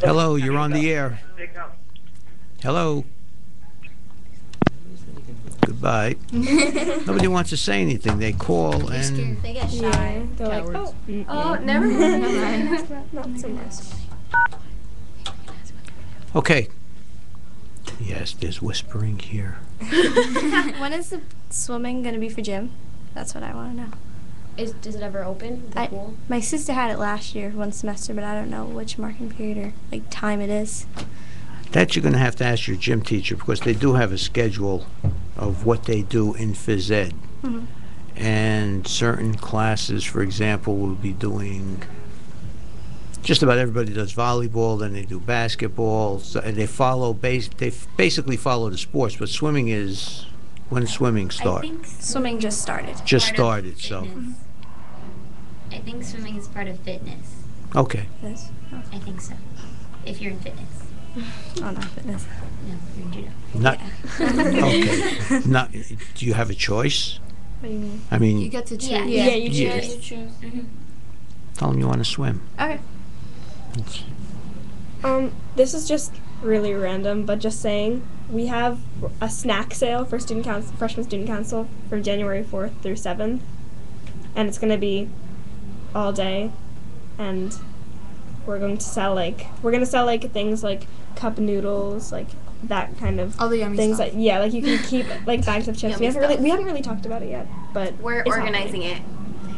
Hello, you're on the air. Hello. Goodbye. Nobody wants to say anything. They call and they get shy. Yeah, they're like, oh, never mind. Not so much. Okay. Yes, there's whispering here. When is the swimming going to be for gym? That's what I want to know. Does it ever open, the pool? My sister had it last year, 1 semester, but I don't know which marking period or like time it is. That you're going to have to ask your gym teacher because they do have a schedule of what they do in phys ed. and certain classes, for example, will be doing. Just about everybody does volleyball, then they do basketball, and they basically follow the sports. But swimming is when does swimming start? I think Swimming just started. Just started, so I think swimming is part of fitness. okay. Yes. I think so. If you're in fitness. Oh, not fitness. No, you're in judo. Not okay. Not. Do you have a choice? What do you mean? I mean, You get to choose. Yeah, Yeah, you Yeah. choose. tell them you want to swim. Okay. This is just really random, but just saying, we have a snack sale for freshman student council from January 4th through 7th, and it's going to be all day, and we're going to sell things like cup noodles, like that kind of All the yummy things stuff. like you can keep like bags of chips. Yummy We haven't really talked about it yet, but We're it's organizing happening.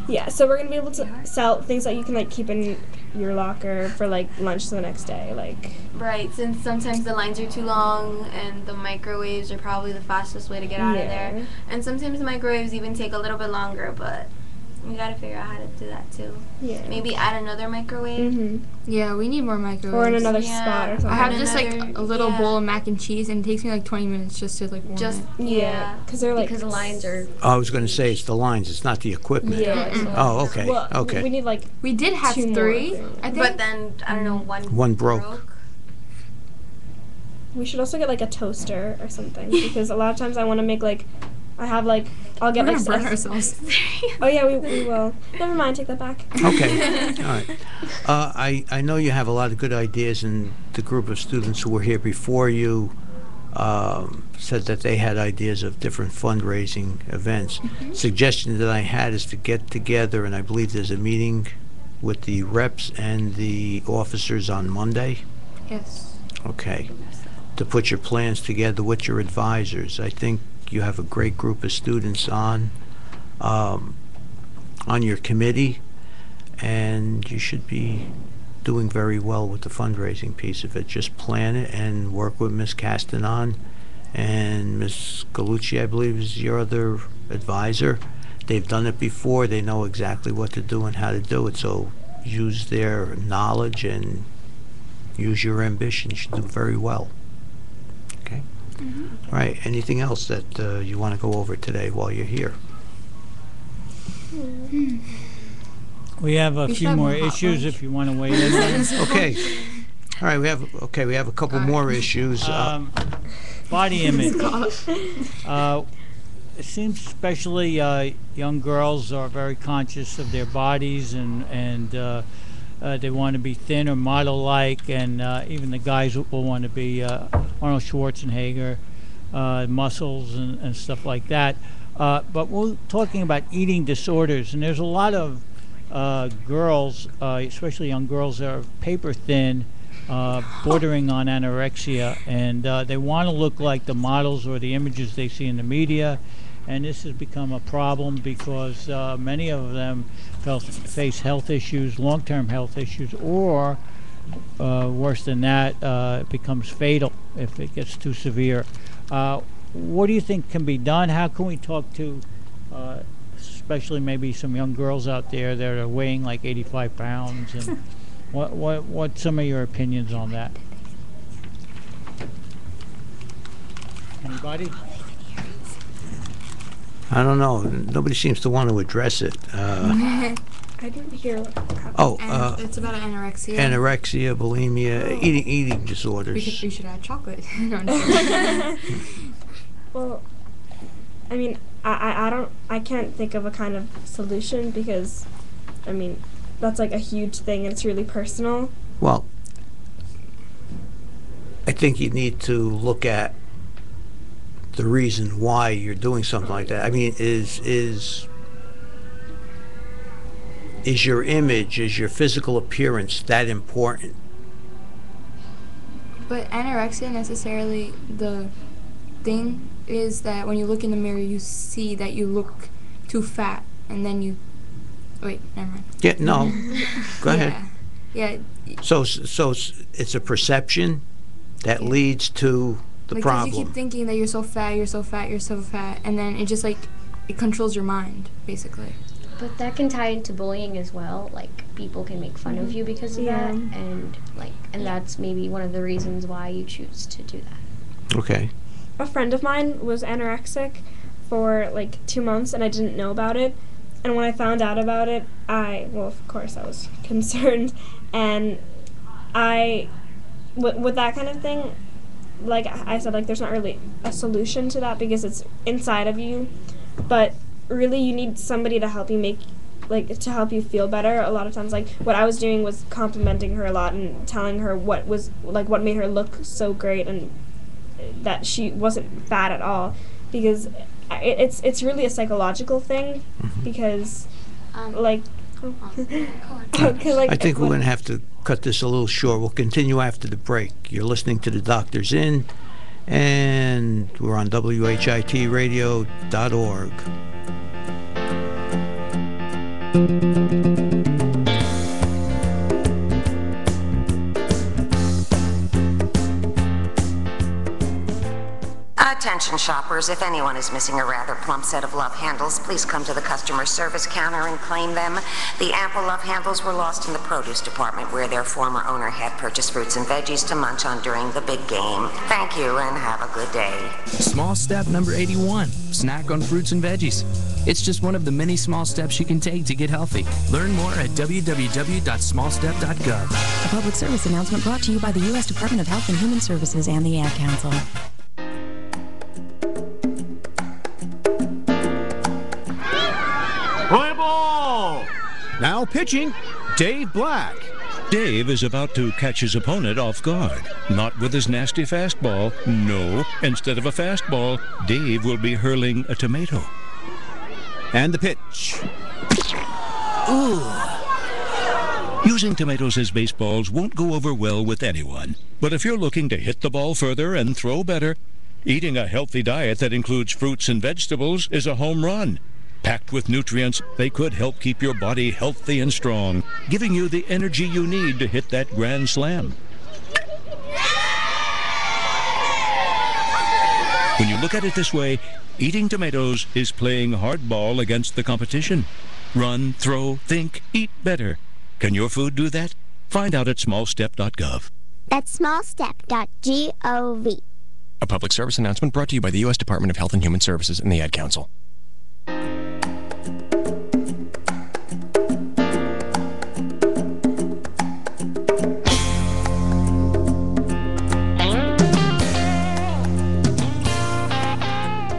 it. Yeah, so we're gonna be able to sell things that you can like keep in your locker for like lunch the next day, like. Right, since sometimes the lines are too long and the microwaves are probably the fastest way to get out of Yeah. there. And sometimes the microwaves even take a little bit longer, but we gotta figure out how to do that too. Yeah. Maybe add another microwave. Mhm. Yeah, we need more microwaves. Or in another Yeah. spot or something. I have just like Another- a little yeah. bowl of mac and cheese, and it takes me like 20 minutes just to like warm Just it. Yeah, because they're like Because the lines are. I was going to say it's the lines. It's not the equipment. Yeah. Oh, okay. Well, Okay. we need like We did have 2 more, 3, I think. I think. But then I don't know, One broke. We should also get like a toaster or something because a lot of times I want to make like I'll get We're like gonna burn ourselves. Oh yeah, we will. Never mind, take that back. Okay. All right. I know you have a lot of good ideas, and the group of students who were here before you said that they had ideas of different fundraising events. Suggestion that I had is to get together, and I believe there's a meeting with the reps and the officers on Monday. Yes. Okay. To put your plans together with your advisors. I think you have a great group of students on your committee, and you should be doing very well with the fundraising piece of it. Just plan it and work with Ms. Castanon, and Ms. Galucci, I believe, is your other advisor. They've done it before. They know exactly what to do and how to do it, so use their knowledge and use your ambition. You should do very well. Okay? All right. Anything else that you want to go over today while you're here? We have a We should few have more a hot issues lunch. if you want to weigh in on. Okay. All right. We have a couple more issues. Body image. It seems especially young girls are very conscious of their bodies, and they want to be thin or model-like, and even the guys will want to be Arnold Schwarzenegger, muscles and stuff like that. But we're talking about eating disorders, and there's a lot of girls, especially young girls, that are paper thin, bordering on anorexia, and they want to look like the models or the images they see in the media. And this has become a problem because many of them face health issues, long-term health issues, or worse than that, it becomes fatal if it gets too severe. What do you think can be done? How can we talk to especially maybe some young girls out there that are weighing like 85 pounds? And what's some of your opinions on that? Anybody? I don't know. Nobody seems to want to address it. I didn't hear what happened. Oh, It's about anorexia. anorexia, bulimia, eating disorders. We should add chocolate. Well, I mean, I can't think of a kind of solution because, I mean, that's like a huge thing and it's really personal. Well, I think you need to look at the reason why you're doing something like that. I mean, is your image, is your physical appearance that important? But anorexia necessarily, the thing is that when you look in the mirror, you see that you look too fat, and then you... Wait, never mind. Yeah, no. Go ahead. Yeah. So it's a perception that leads to the Like, 'cause problem. you keep thinking that you're so fat, you're so fat, you're so fat, and then it just like it controls your mind, basically. But that can tie into bullying as well. Like, people can make fun of you because of that, and that's maybe one of the reasons why you choose to do that. Okay. A friend of mine was anorexic for like 2 months, and I didn't know about it. And when I found out about it, of course I was concerned. And with that kind of thing, like I said, like, there's not really a solution to that because it's inside of you. But really, you need somebody to help you to help you feel better. A lot of times, like, what I was doing was complimenting her a lot and telling her what made her look so great and that she wasn't bad at all, because it's really a psychological thing, because I think we're going to have to cut this a little short. We'll continue after the break. You're listening to the Doctor's In, and we're on WHIT Radio.org. Attention shoppers, if anyone is missing a rather plump set of love handles, please come to the customer service counter and claim them. The ample love handles were lost in the produce department where their former owner had purchased fruits and veggies to munch on during the big game. Thank you and have a good day. Small step number 81, snack on fruits and veggies. It's just one of the many small steps you can take to get healthy. Learn more at www.smallstep.gov. A public service announcement brought to you by the U.S. Department of Health and Human Services and the Ad Council. Play ball! Now pitching, Dave Black. Dave is about to catch his opponent off guard. Not with his nasty fastball. No. Instead of a fastball, Dave will be hurling a tomato. And the pitch. Ooh. Using tomatoes as baseballs won't go over well with anyone. But if you're looking to hit the ball further and throw better, eating a healthy diet that includes fruits and vegetables is a home run. Packed with nutrients, they could help keep your body healthy and strong, giving you the energy you need to hit that grand slam. When you look at it this way, eating tomatoes is playing hardball against the competition. Run, throw, think, eat better. Can your food do that? Find out at smallstep.gov. That's smallstep.gov. A public service announcement brought to you by the U.S. Department of Health and Human Services and the Ad Council.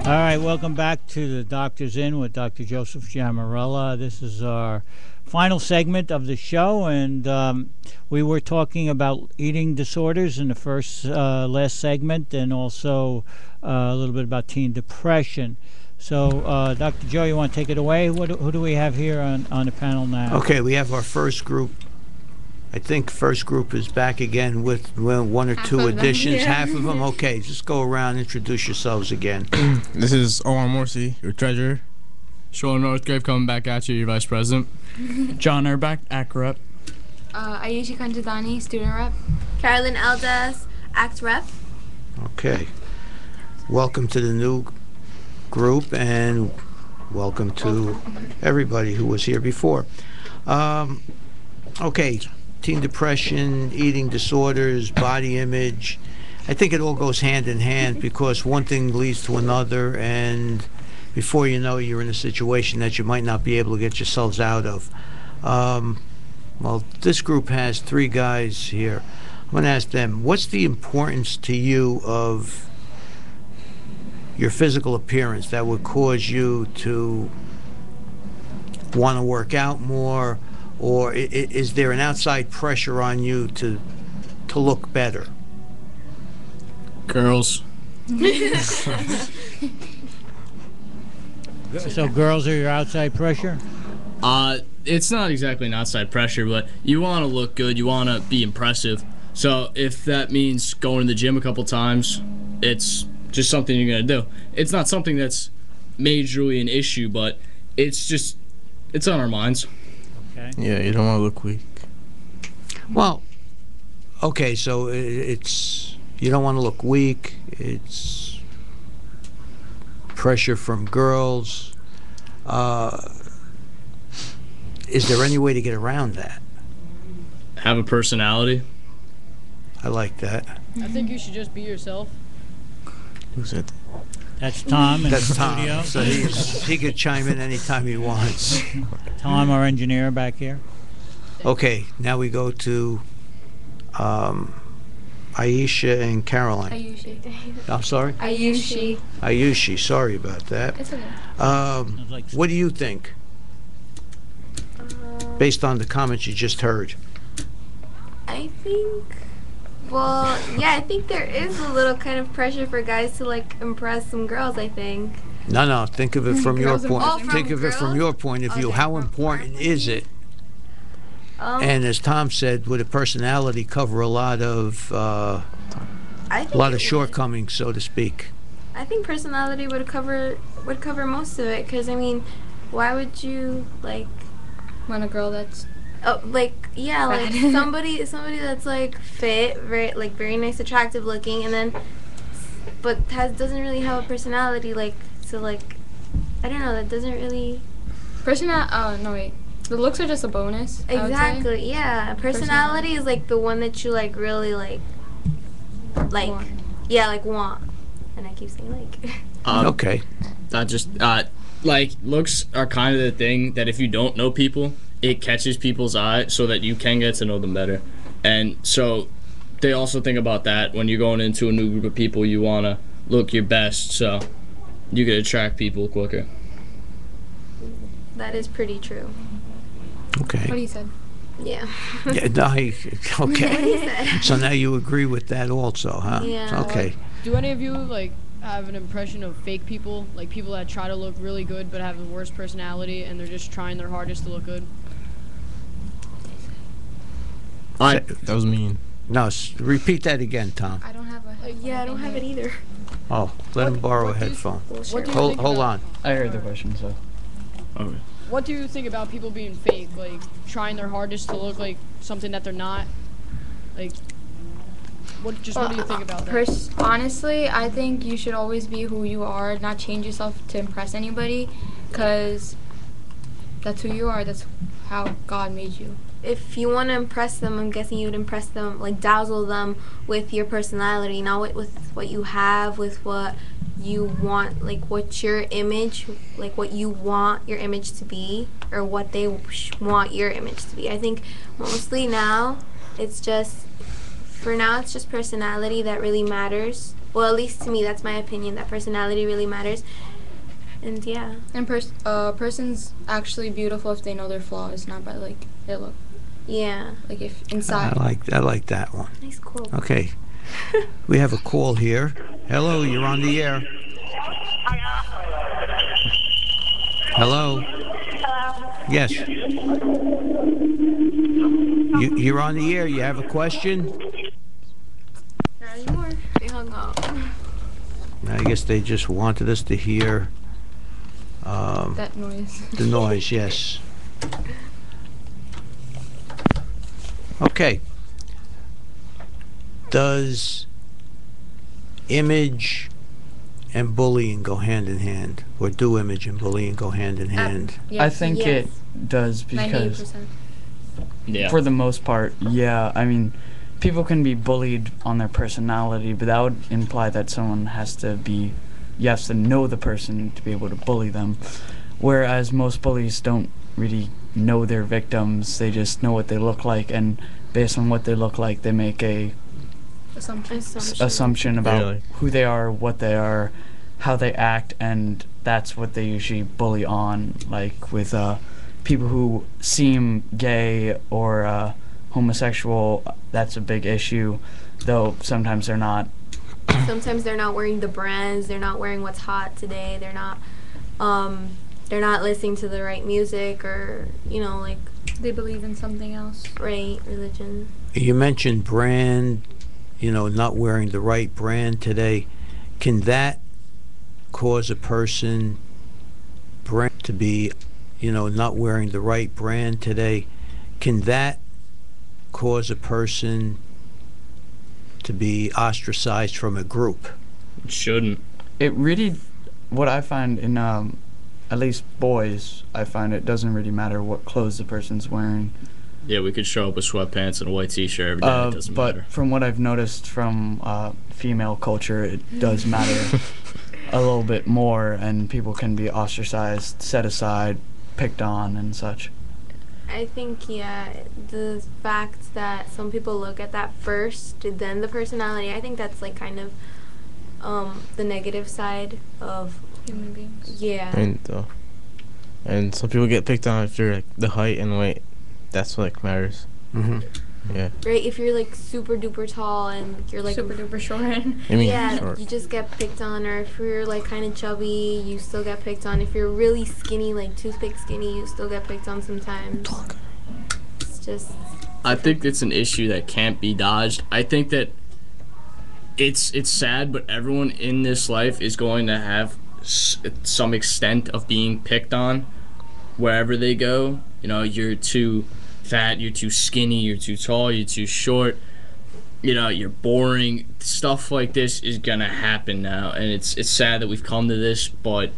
All right, welcome back to the Doctor's In with Dr. Joseph Giamarella. This is our final segment of the show, and we were talking about eating disorders in the last segment, and also a little bit about teen depression. So, Dr. Joe, you want to take it away? Who do we have here on the panel now? Okay, we have our first group. I think first group is back again with one or two additions. Yeah. Half of them? Okay, just go around, introduce yourselves again. This is Owen Morsi, your treasurer. Sean Northgrave coming back at you, your vice president. John Erbach, ACT rep. Ayushi Kanjadani, student rep. Carolyn Eldas, ACT rep. Okay. Welcome to the new group, and welcome to everybody who was here before. Okay. Teen depression, eating disorders, body image. I think it all goes hand in hand because one thing leads to another, and before you know it, you're in a situation that you might not be able to get yourselves out of. Well, this group has 3 guys here. I'm going to ask them, what's the importance to you of your physical appearance that would cause you to want to work out more? Or is there an outside pressure on you to look better? Girls. So girls are your outside pressure? It's not exactly an outside pressure, but you want to look good, you want to be impressive. So if that means going to the gym a couple times, it's just something you're going to do. It's not something that's majorly an issue, but it's on our minds. Okay. Yeah, you don't want to look weak. Well, okay, so it's you don't want to look weak. It's pressure from girls. Is there any way to get around that? Have a personality. I like that. I think you should just be yourself. Who said that? That's Tom in That's the Tom. studio. So he could chime in anytime he wants. Tom, our engineer back here. Okay, now we go to Aisha and Caroline. Ayushi. I'm sorry? Ayushi. Ayushi, sorry about that. It's okay. What do you think? Based on the comments you just heard. I think, well, yeah, I think there is a little kind of pressure for guys to like impress some girls, I think. No, think of it from your Girls point. impressing Think of it from your point of view. How important is it? And as Tom said, would a personality cover a lot of shortcomings, so to speak? I think personality would cover most of it, because I mean, why would you like Want a girl that's like fat. somebody that's like fit, very nice, attractive looking, and then but doesn't really have a personality, like, so like I don't know, that doesn't really no wait. The looks are just a bonus. Exactly, yeah. Personality is like the one that you like really like want. Yeah, like want. And I keep saying like okay. That just like looks are kind of the thing that if you don't know people, it catches people's eye so that you can get to know them better. And so they also think about that when you're going into a new group of people. You want to look your best so you can attract people quicker. that is pretty true. Okay. What he said. Yeah. Yeah, okay. So now you agree with that also, huh? Yeah. Okay. Do any of you like have an impression of fake people, like people that try to look really good but have the worst personality and they're just trying their hardest to look good? That was mean. No, repeat that again, Tom. I don't have a headphone. Yeah, I don't have it either. Oh, let him borrow a headphone. What do you Hold think on. I heard the question, so. Okay. What do you think about people being fake, like trying their hardest to look like something that they're not? Like, what do you think about that? Honestly, I think you should always be who you are, not change yourself to impress anybody, because that's who you are. That's how God made you. If you want to impress them, I'm guessing you would impress them, like dazzle them with your personality, not with what you have, with what you want, like what's your image, like what you want your image to be, or what they want your image to be. I think mostly now, it's just personality that really matters. Well, at least to me, that's my opinion, that personality really matters. And yeah. And person's actually beautiful if they know their flaws, not by like their look. Yeah. Like if inside. I like that one. Nice quote. Okay. We have a call here. Hello, you're on the air. Hello. Yes. You're on the air. You have a question? Not anymore. They hung up. I guess they just wanted us to hear that noise. The noise, yes. Okay. Does image and bullying go hand in hand, or do image and bullying go hand in hand? Yes. I think it does because, for the most part, yeah. I mean, people can be bullied on their personality, but that would imply that someone has to be, you have to know the person to be able to bully them. Whereas most bullies don't really know their victims, they just know what they look like, and based on what they look like, they make a assumption about who they are, what they are, how they act, and that's what they usually bully on. Like with people who seem gay or homosexual, that's a big issue, though sometimes they're not. Sometimes they're not wearing the brands, they're not wearing what's hot today, they're not listening to the right music, or, you know, like, they believe in something else. Right, religion. You mentioned brand, you know, not wearing the right brand today. Can that cause a person to be, you know, not wearing the right brand today? Can that cause a person to be ostracized from a group? It shouldn't. It really, what I find in, at least boys, I find it doesn't really matter what clothes the person's wearing. Yeah, we could show up with sweatpants and a white T-shirt every day. It doesn't but matter. From what I've noticed from female culture, it does matter a little bit more, and people can be ostracized, set aside, picked on, and such. I think, yeah, the fact that some people look at that first, then the personality, I think that's like kind of the negative side of human beings. Yeah. And some people get picked on after like the height and weight. That's what like matters. Yeah. Right, if you're like super duper tall and you're like super duper short. Short. You just get picked on. Or if you're like kind of chubby, you still get picked on. If you're really skinny, like toothpick skinny, you still get picked on sometimes. It's just. I think it's an issue that can't be dodged. I think that it's sad, but everyone in this life is going to have some extent of being picked on wherever they go. You know, you're too fat, you're too skinny, you're too tall, you're too short, you know, you're boring. Stuff like this is gonna happen now, and it's sad that we've come to this, but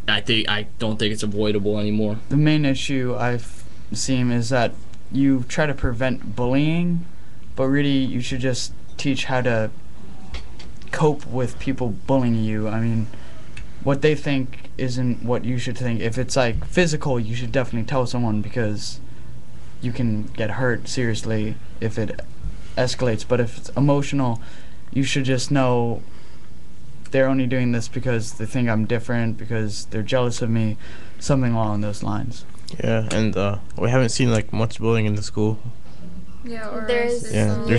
I don't think it's avoidable anymore. The main issue I've seen is that you try to prevent bullying, but really you should just teach how to cope with people bullying you. I mean, what they think isn't what you should think. If it's like physical, you should definitely tell someone, because you can get hurt seriously if it escalates. But if it's emotional, you should just know they're only doing this because they think I'm different, because they're jealous of me, something along those lines. Yeah, and we haven't seen like much bullying in the school. Yeah, or there's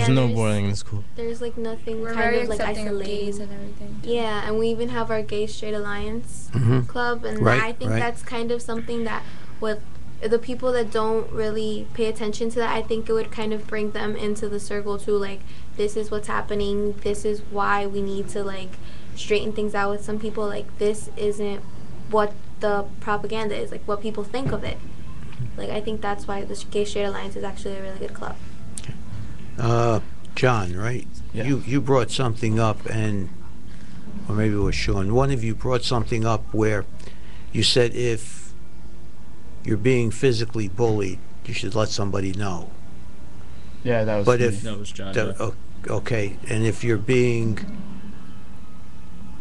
no bullying in the school. There's like nothing. We're kind very of like accepting of isolating. gays and everything. Yeah, and we even have our Gay Straight Alliance club, and Right, I think right. that's kind of something that with the people that don't really pay attention to that, I think it would kind of bring them into the circle too. Like, this is what's happening. This is why we need to like straighten things out with some people. Like, this isn't what the propaganda is. Like, what people think of it. Like, I think that's why the Gay Straight Alliance is actually a really good club. John, right? Yeah. You brought something up, and or maybe it was Sean. One of you brought something up where you said if you're being physically bullied, you should let somebody know. Yeah, that was But me. if That was John. okay, and if you're being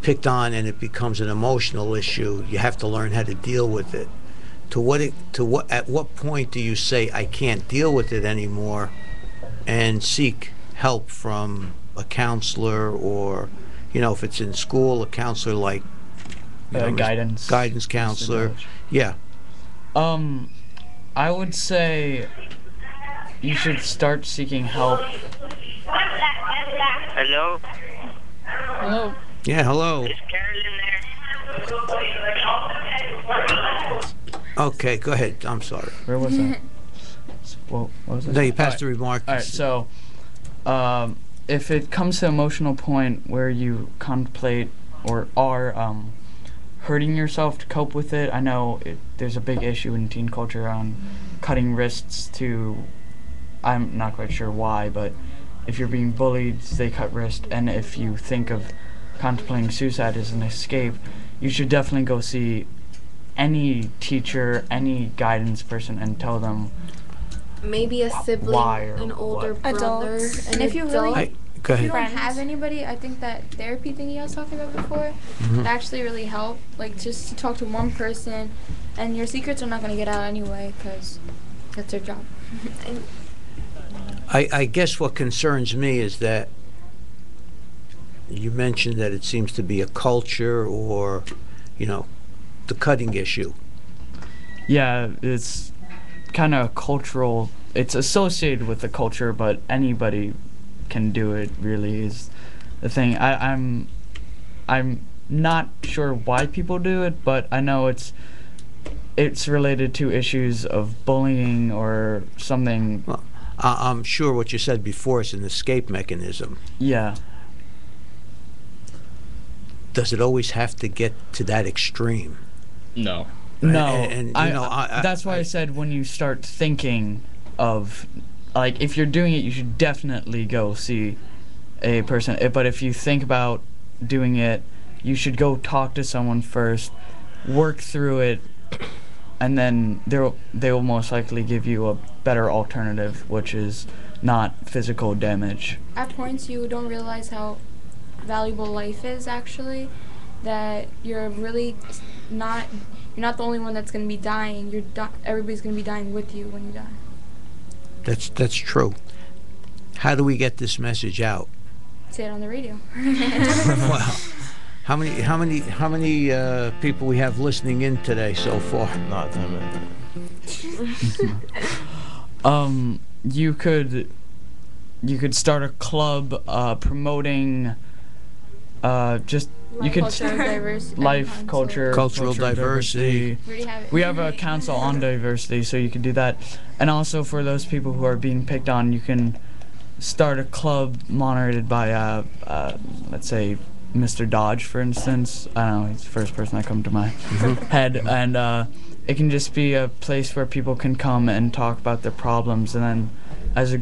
picked on and it becomes an emotional issue, you have to learn how to deal with it. At what point do you say I can't deal with it anymore, and seek help from a counselor, or, you know, if it's in school, a counselor like guidance counselor? Yeah. I would say you should start seeking help. Hello? Hello. Yeah, hello. Is Carolyn there? Okay, go ahead. I'm sorry. Where was that? What was it? No, you passed the remark. All right, so if it comes to emotional point where you contemplate or are hurting yourself to cope with it, I know there's a big issue in teen culture on cutting wrists to, I'm not quite sure why, but if you're being bullied, they cut wrist, and if you think of contemplating suicide as an escape, you should definitely go see any teacher, any guidance person, and tell them Maybe a sibling, why or an older what. brother, Adults. an And if you adult. really Go if you ahead. don't have anybody, I think that therapy thing you was talking about before would actually really help. Like, just to talk to one person, and your secrets are not going to get out anyway, because that's their job. I guess what concerns me is that you mentioned that it seems to be a culture, or, you know, the cutting issue. Yeah, it's kind of cultural. It's associated with the culture, but anybody can do it, really, is the thing. I'm not sure why people do it, but I know it's related to issues of bullying or something. Well, I'm sure what you said before is an escape mechanism. Yeah. Does it always have to get to that extreme? No. No, And, you know, that's why I said when you start thinking of, like, if you're doing it, you should definitely go see a person. But if you think about doing it, you should go talk to someone first work through it, and then they will most likely give you a better alternative, which is not physical damage. At points, you don't realize how valuable life is, actually, that you're really not, you're not the only one that's going to be dying. Everybody's going to be dying with you when you die. That's true. How do we get this message out? Say it on the radio. Wow. How many people we have listening in today so far? Not that many. You could start a club promoting cultural diversity. We have a council on diversity, so you can do that. And also for those people who are being picked on, you can start a club monitored by let's say Mr. Dodge, for instance. I don't know, he's the first person that comes to my head, and it can just be a place where people can come and talk about their problems, and then as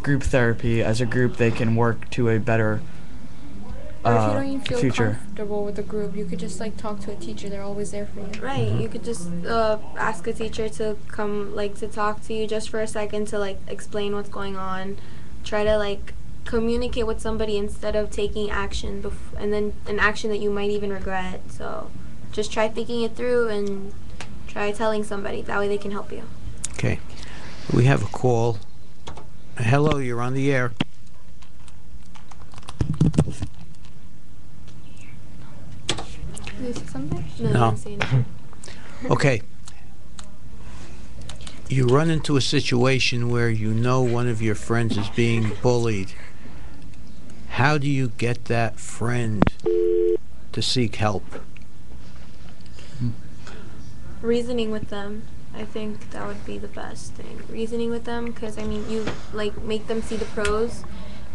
group therapy, as a group they can work to a better or if you don't even feel future. Comfortable with the group, you could just talk to a teacher. They're always there for you. Right. You could just ask a teacher to come to talk to you just for a second to explain what's going on. Try to communicate with somebody instead of taking action and then an action that you might even regret. So just try thinking it through and try telling somebody. That way they can help you. Okay. We have a call. Hello, you're on the air. Did you say something? No. I didn't say anything. Okay. You run into a situation where you know one of your friends is being bullied. How do you get that friend to seek help? Reasoning with them. I think that would be the best thing. Reasoning with them, because you make them see the pros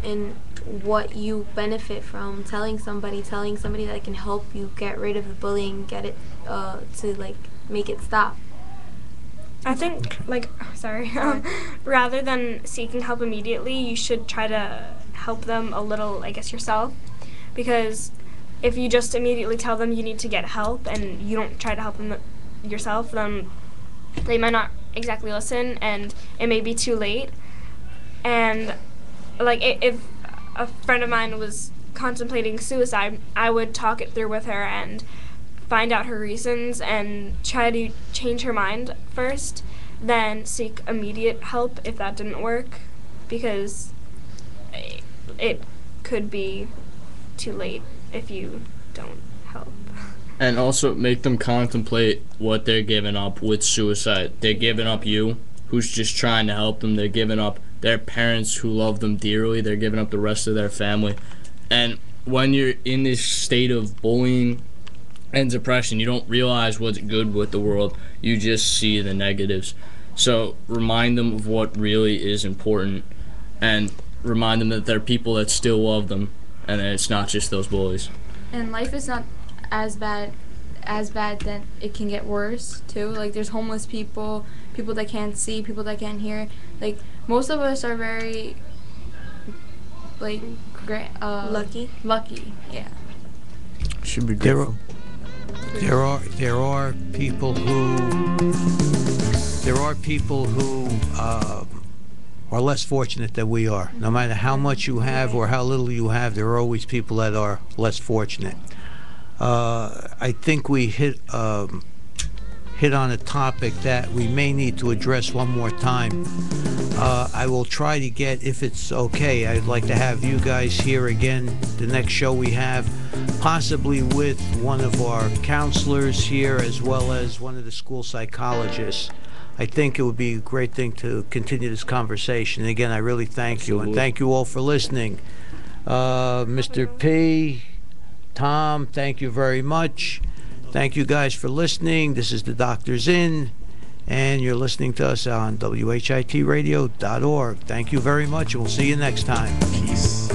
and what you benefit from. Telling somebody that can help you get rid of the bullying, get it to make it stop. I think, rather than seeking help immediately, you should try to help them a little, yourself. Because if you just immediately tell them you need to get help and you don't try to help them yourself, then they might not exactly listen, and it may be too late. And, if a friend of mine was contemplating suicide, I would talk it through with her and find out her reasons and try to change her mind first, then seek immediate help if that didn't work, because it could be too late if you don't help. And also make them contemplate what they're giving up with suicide. They're giving up you, who's just trying to help them. They're giving up their parents who love them dearly. They're giving up the rest of their family. And when you're in this state of bullying and depression, you don't realize what's good with the world. You just see the negatives. So remind them of what really is important, and remind them that there are people that still love them, and that it's not just those bullies. And life is not as bad that it can get worse too. There's homeless people that can't see, people that can't hear. Most of us are very lucky, yeah. Should be grateful. There are people who are less fortunate than we are. No matter how much you have or how little you have, there are always people that are less fortunate. I think we hit on a topic that we may need to address one more time. I will try to get, if it's okay, I'd like to have you guys here again the next show we have, possibly with one of our counselors here as well as one of the school psychologists. I think it would be a great thing to continue this conversation. And again, I really thank you, and thank you all for listening. Mr. P., Tom, thank you very much. Thank you guys for listening. This is the Doctor's In, and you're listening to us on WHITradio.org. Thank you very much, and we'll see you next time. Peace.